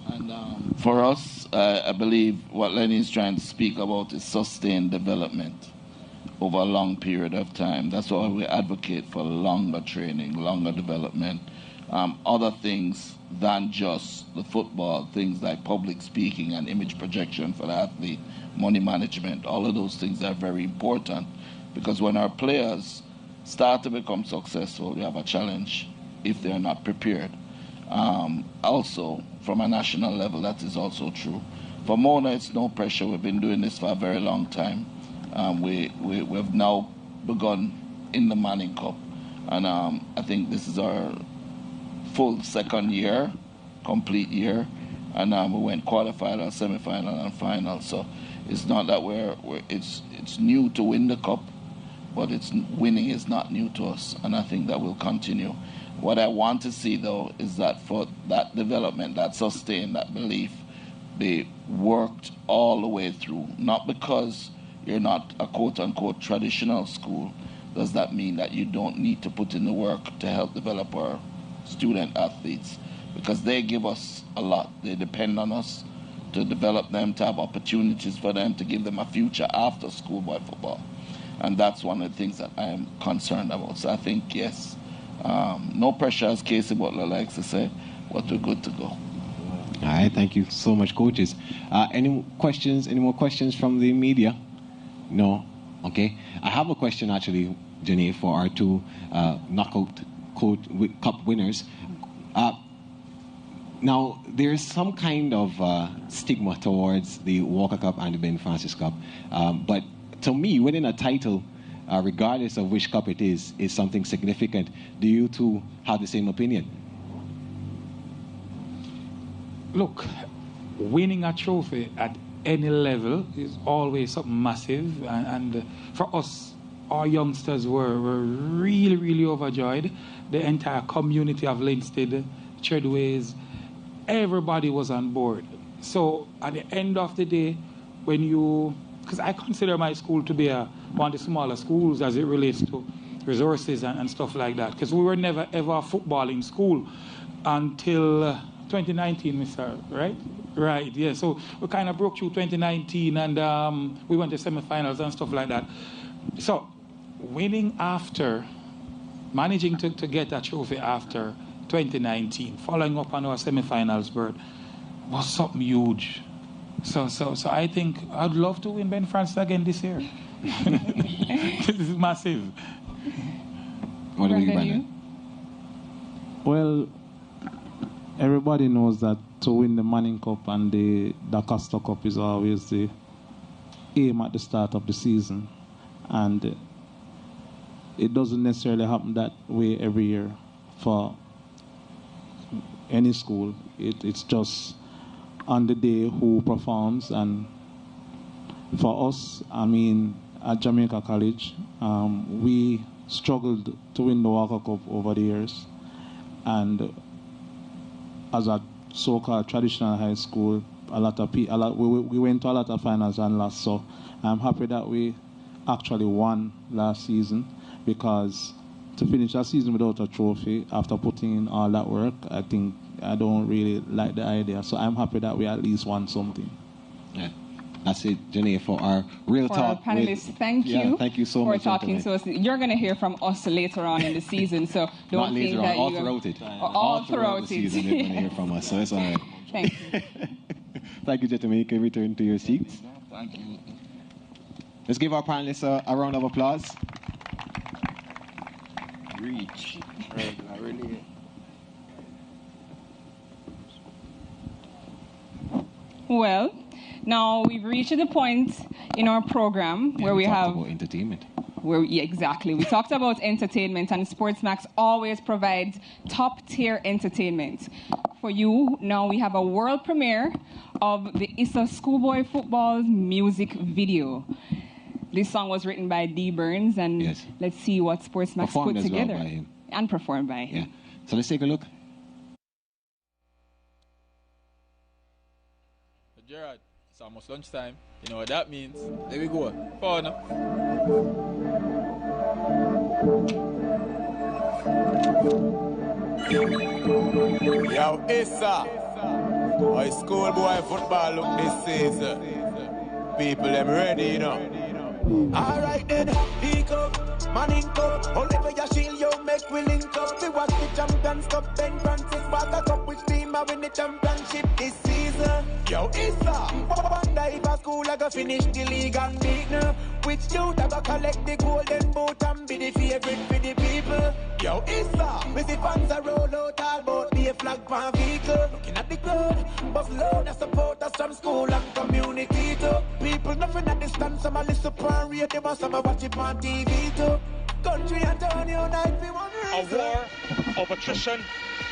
And for us, I believe what Lenny is trying to speak about is sustained development over a long period of time. That's why we advocate for longer training, longer development, other things than just the football, things like public speaking and image projection for the athlete, money management. All of those things are very important because when our players start to become successful, we have a challenge if they're not prepared. Also, from a national level, that is also true. For Mona, it's no pressure. We've been doing this for a very long time. We've now begun in the Manning Cup. And I think this is our full second year, complete year. And we went qualified or semi-final and final. So it's not that it's new to win the cup, but winning is not new to us. And I think that will continue. What I want to see, though, is that for that development, that sustain, that belief, be worked all the way through. Not because you're not a quote-unquote traditional school, does that mean that you don't need to put in the work to help develop our student athletes, because they give us a lot. They depend on us to develop them, to have opportunities for them, to give them a future after schoolboy football. And that's one of the things that I am concerned about. So I think, yes, no pressure, as Casey Butler likes to say, but we're good to go. All right, thank you so much, coaches. Any more questions from the media? No? Okay. I have a question, actually, Jenny, for our two knockout cup winners. Now, there's some kind of stigma towards the Walker Cup and the Ben Francis Cup. But to me, winning a title, regardless of which cup it is something significant. Do you two have the same opinion? Look, winning a trophy at any level is always something massive. And for us, our youngsters were really, really overjoyed. The entire community of Linstead, Treadways, everybody was on board. So at the end of the day, because I consider my school to be one of the smaller schools as it relates to resources and stuff like that, because we were never ever a footballing school until 2019, Mr. Right? Right, yeah. So we kind of broke through 2019 and we went to semi-finals and stuff like that. So winning after, managing to get a trophy after 2019, following up on our semi-finals berth, was something huge. So I think I'd love to win Ben Francis again this year. This is massive. What do you, Brandon? Well, everybody knows that to win the Manning Cup and the Costa Cup is always the aim at the start of the season. And it doesn't necessarily happen that way every year for any school. It's just on the day who performs. And for us, I mean, at Jamaica College, we struggled to win the Walker Cup over the years. And as a so-called traditional high school, we went to a lot of finals and lost. So I'm happy that we actually won last season, because to finish that season without a trophy after putting in all that work, I think I don't really like the idea. So I'm happy that we at least won something. Yeah. That's it, Jenny, for our real talk. For our panelists, thank you so much for talking to us. You're going to hear from us later on in the season, so don't think that all throughout it. All throughout the season, they're going to hear from us, so it's all right. Thank you. Thank you, gentlemen. You can return to your seats. Thank you. Let's give our panelists a round of applause. Reach. Right, I really. Well, now we've reached the point in our program where we have about entertainment. Exactly. We talked about entertainment, and SportsMax always provides top-tier entertainment. For you, now we have a world premiere of the ISSA Schoolboy Football music video. This song was written by D. Burns, and let's see what SportsMax put together. Well by him. And performed by him. So let's take a look. Gerard, it's almost lunchtime. You know what that means. There we go. Fun. Yo, ISSA. How Schoolboy football look this season. People, them ready, you know. Alright then, pick up, Manning Cup. Oliver your shield, yo, make we link up. We watch the Champions Cup, Ben Francis Walker Cup. Which team are win the championship this season? Yo, ISSA. Wonder if a school I go finish the league and beat now. Which youth I go collect the golden boot and be the favorite for the people? Yo, ISSA, we see fans a roll out all about be a flag pan vehicle. Looking at the crowd, bus load of supporters from school and community too. People nothing at distance, some a listen on radio, some a watch it on TV too. Country and town unite for one reason. A war of attrition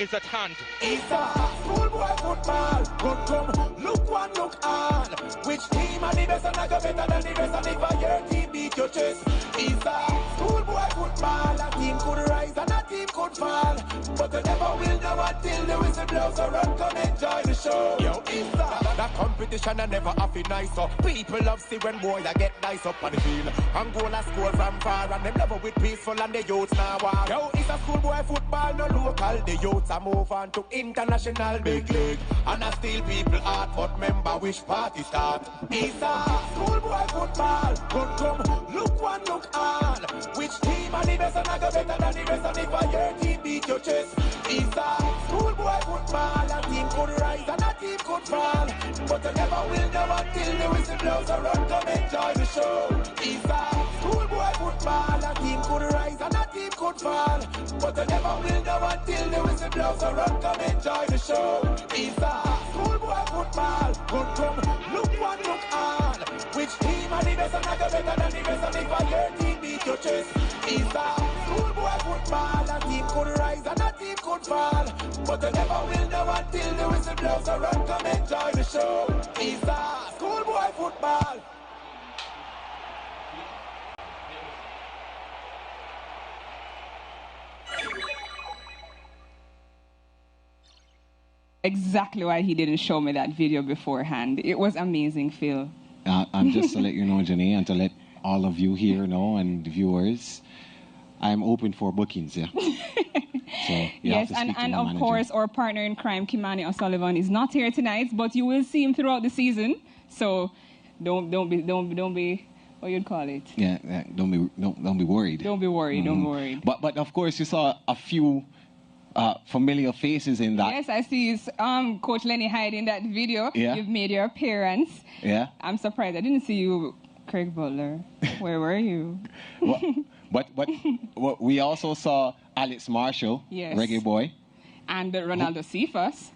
is at hand. ISSA, schoolboy football, good come, look one, look all. Which team are the best and I go better than the rest? And if your team beat your chest, ISSA, schoolboy football, a team could rise and a team could fall. But you never will know until the whistle blows, so run, come enjoy the show. Yo, ISSA, that competition I never have it nice up. People love see when boys I get nice up on the field. And goal a score from far and them never with peaceful and the youths now war. Yo, it's a schoolboy football, no local. The youths are move on to international big league. And I steal people heart, but member which party start. ISSA, schoolboy football, good come, look one, look all. Which team are the best and I go better than the rest? And if your team beat your chest, ISSA, schoolboy football, a team could rise and a team could fall. But you never will know until the whistle blows, so run, come enjoy the show. ISSA, schoolboy football, a team could rise and a team could fall. But you never will know until the whistle blows, so run, come enjoy the show. ISSA, schoolboy football, good come, look one, look all. Which team are the best and I go better than the rest? And if your team beat your chest, ISSA, schoolboy football, a team could rise and a team could fall. But you never will know until the whistle blows, so run, come enjoy the show. ISSA, schoolboy football. Exactly why he didn't show me that video beforehand. It was amazing, Phil. I'm just to let you know, Jenny, and to let all of you here know and the viewers, I'm open for bookings, yeah. So yes, and of course, our partner in crime, Kimani O'Sullivan, is not here tonight, but you will see him throughout the season. So don't be what you'd call it. Yeah, don't be worried. Don't be worried. Don't be worried. But of course, you saw a few familiar faces in that. Yes, I see Coach Lenny Hyde in that video. Yeah. You've made your appearance. Yeah. I'm surprised. I didn't see you, Craig Butler. Where were you? But we also saw Alex Marshall, yes, Reggae Boy. And Ronaldo Cephas,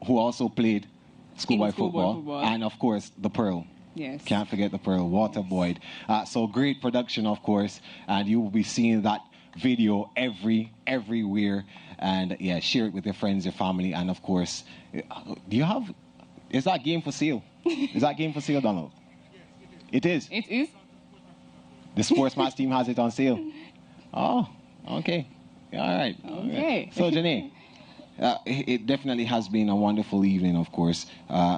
who also played schoolboy football. And of course, the Pearl. Yes. Can't forget the Pearl, Walter Boyd. So great production, of course. And you will be seeing that video everywhere. And yeah, share it with your friends, your family, and of course, is that game for sale? Is that game for sale, Donald? It is? It is. The SportsMax team has it on sale. Oh, okay. All right. Okay. So, Janae, it definitely has been a wonderful evening, of course.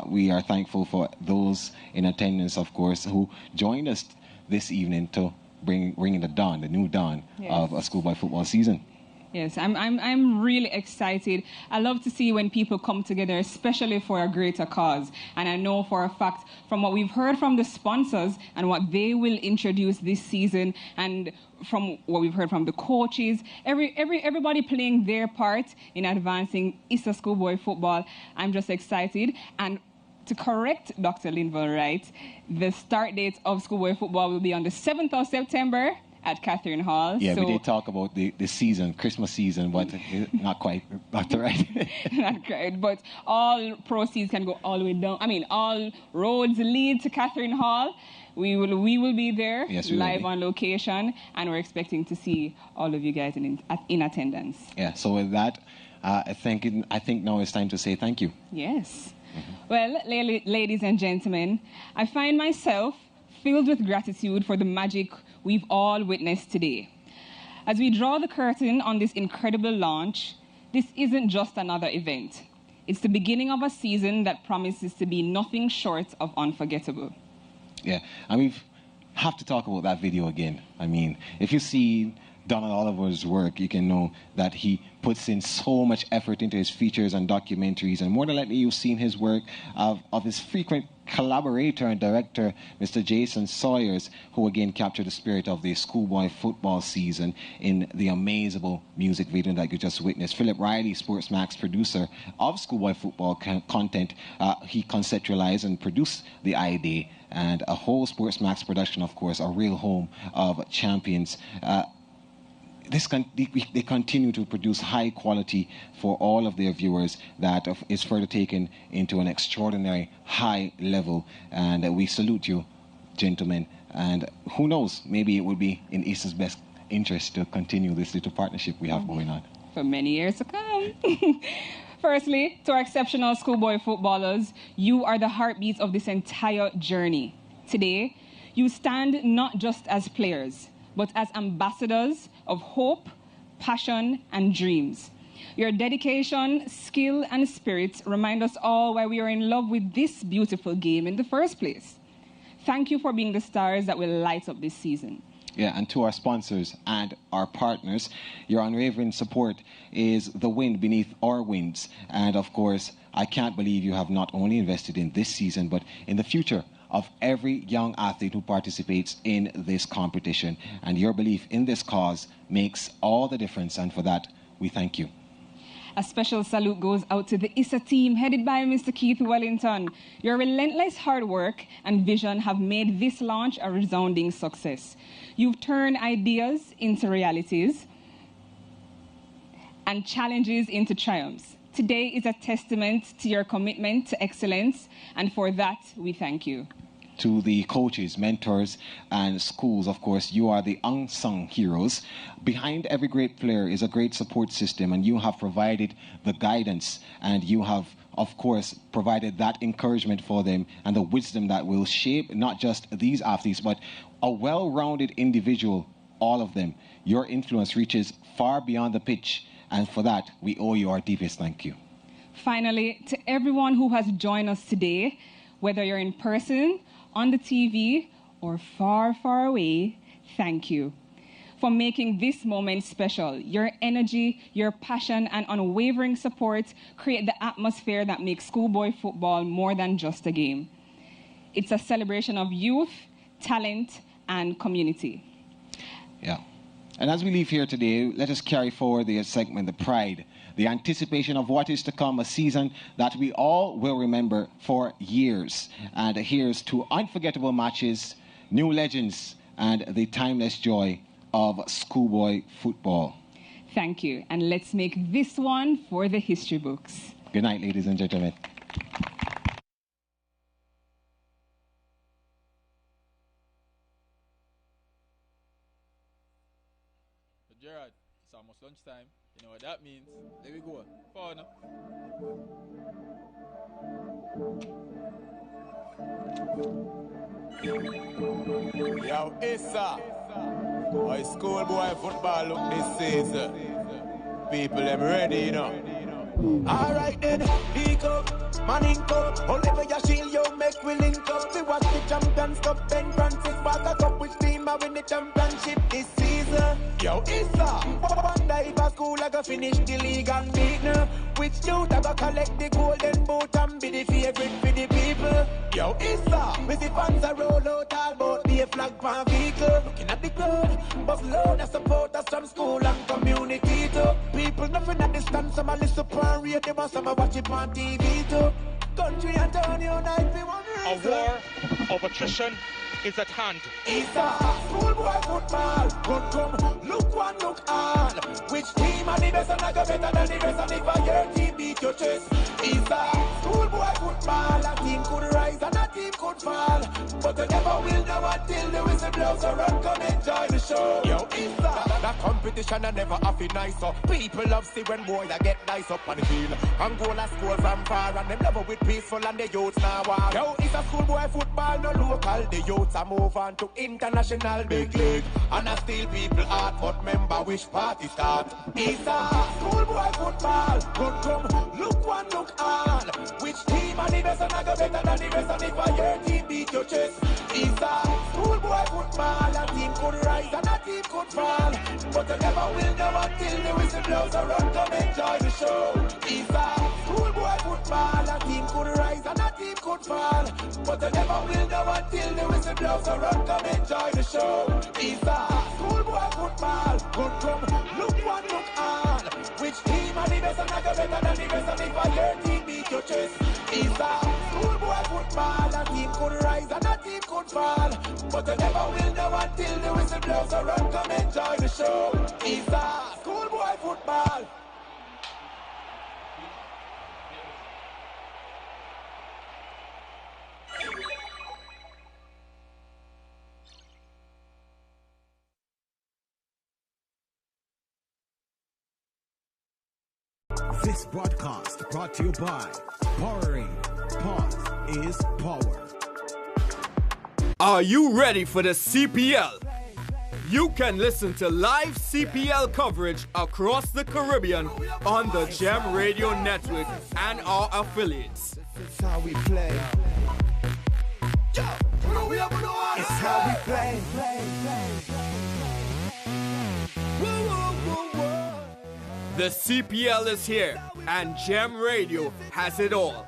We are thankful for those in attendance, of course, who joined us this evening to bring the new dawn yes, of a schoolboy football season. Yes, I'm really excited. I love to see when people come together, especially for a greater cause. And I know for a fact from what we've heard from the sponsors and what they will introduce this season, and from what we've heard from the coaches, everybody playing their part in advancing ISSA schoolboy football. I'm just excited. And to correct Dr. Linville Wright, the start date of schoolboy football will be on the 7th of September. At Catherine Hall. Yeah, so, we did talk about the season, Christmas season, but not quite, Dr. Wright. Not quite, but all proceeds can go all the way down. I mean, all roads lead to Catherine Hall. We will be there, yes, live on location, and we're expecting to see all of you guys in attendance. Yeah, so with that, I think now it's time to say thank you. Yes. Mm-hmm. Well, ladies and gentlemen, I find myself filled with gratitude for the magic we've all witnessed today. As we draw the curtain on this incredible launch, this isn't just another event. It's the beginning of a season that promises to be nothing short of unforgettable. Yeah, and we have to talk about that video again. I mean, if you see Don Oliver's work, you can know that he puts in so much effort into his features and documentaries. And more than likely, you've seen his work of his frequent collaborator and director, Mr. Jason Sawyers, who again captured the spirit of the schoolboy football season in the amazable music video that you just witnessed. Philip Riley, SportsMax producer of schoolboy football content, he conceptualized and produced the idea. And a whole SportsMax production, of course, a real home of champions. They continue to produce high quality for all of their viewers that is further taken into an extraordinary high level. And we salute you, gentlemen. And who knows, maybe it would be in ISSA's best interest to continue this little partnership we have going on. For many years to come. Firstly, to our exceptional schoolboy footballers, you are the heartbeats of this entire journey. Today, you stand not just as players, but as ambassadors of hope, passion, and dreams. Your dedication, skill, and spirit remind us all why we are in love with this beautiful game in the first place. Thank you for being the stars that will light up this season. Yeah, and to our sponsors and our partners, your unwavering support is the wind beneath our wings. And of course, I can't believe you have not only invested in this season, but in the future of every young athlete who participates in this competition. And your belief in this cause makes all the difference, and for that, we thank you. A special salute goes out to the ISSA team headed by Mr. Keith Wellington. Your relentless hard work and vision have made this launch a resounding success. You've turned ideas into realities and challenges into triumphs. Today is a testament to your commitment to excellence, and for that, we thank you. To the coaches, mentors, and schools, of course, you are the unsung heroes. Behind every great player is a great support system, and you have provided the guidance, and you have, of course, provided that encouragement for them and the wisdom that will shape not just these athletes, but a well-rounded individual, all of them. Your influence reaches far beyond the pitch, and for that, we owe you our deepest thank you. Finally, to everyone who has joined us today, whether you're in person, on the TV, or far, far away, thank you for making this moment special. Your energy, your passion, and unwavering support create the atmosphere that makes schoolboy football more than just a game. It's a celebration of youth, talent, and community. Yeah. And as we leave here today, let us carry forward the segment, the pride, the anticipation of what is to come, a season that we all will remember for years. And here's to unforgettable matches, new legends, and the timeless joy of schoolboy football. Thank you. And let's make this one for the history books. Good night, ladies and gentlemen. Gerard, it's almost lunchtime. You know what that means. There we go. For now. Yo, ISSA. My schoolboy football look this season. People, them ready, you know. Alright then, pick up, manning up. Whenever you shield, you make we link up. We watch the Champions Cup, then Francis back a cup. Which team are win the championship this season? Yo, ISSA. Wonder if a school I go finish the league and beat now. Which youth I go collect the golden boot and be the favorite for the people? Yo, ISSA. We see fans a roll out all about the flag pan vehicle. Looking at the crowd, bus load of supporters from school and community too. People nothing at distance, some a listen pan radio, them and some a watch it on TV too. Country and town unite for one reason. A war of attrition is at hand. ISSA, schoolboy football, good come, look one, look all. Which team are the best and I go better than the rest, and if your team beat your chest. ISSA, schoolboy football, a team could rise and a team could fall, but they never will know until the whistle blows so run, come enjoy the show. Yo, ISSA, that competition I never have it nice up. People love see when boys I get nice up on the field. Angola score from far and them love it with peaceful and the youths now war. Yo, it's a schoolboy football, no local, the youths are move on to international big league. And I still people heart, but remember which party start. ISSA, schoolboy football, good come, look one, look all. Which team are the best and I go better than the rest, and if your team beat your chest. ISSA, schoolboy football, a team could rise and a team could fall, but you never will know until the whistle blows a run. Come enjoy the show. ISSA, schoolboy football. A team could rise and a team could fall, but you never will know until the whistle blows a run. Come enjoy the show. ISSA, schoolboy football. Come, look one, look all. Which team are the best and I go better than the rest? And if I your team beat your chest, ISSA, schoolboy football. A team could rise and a team could fall, but you never will know until the whistle blows a run. Come enjoy the show. ISSA, schoolboy football. This broadcast brought to you by Powering. Pause is power. Are you ready for the CPL? You can listen to live CPL coverage across the Caribbean on the Gem Radio Network and our affiliates. This is how we play. It's how we play. The CPL is here and Gem Radio has it all.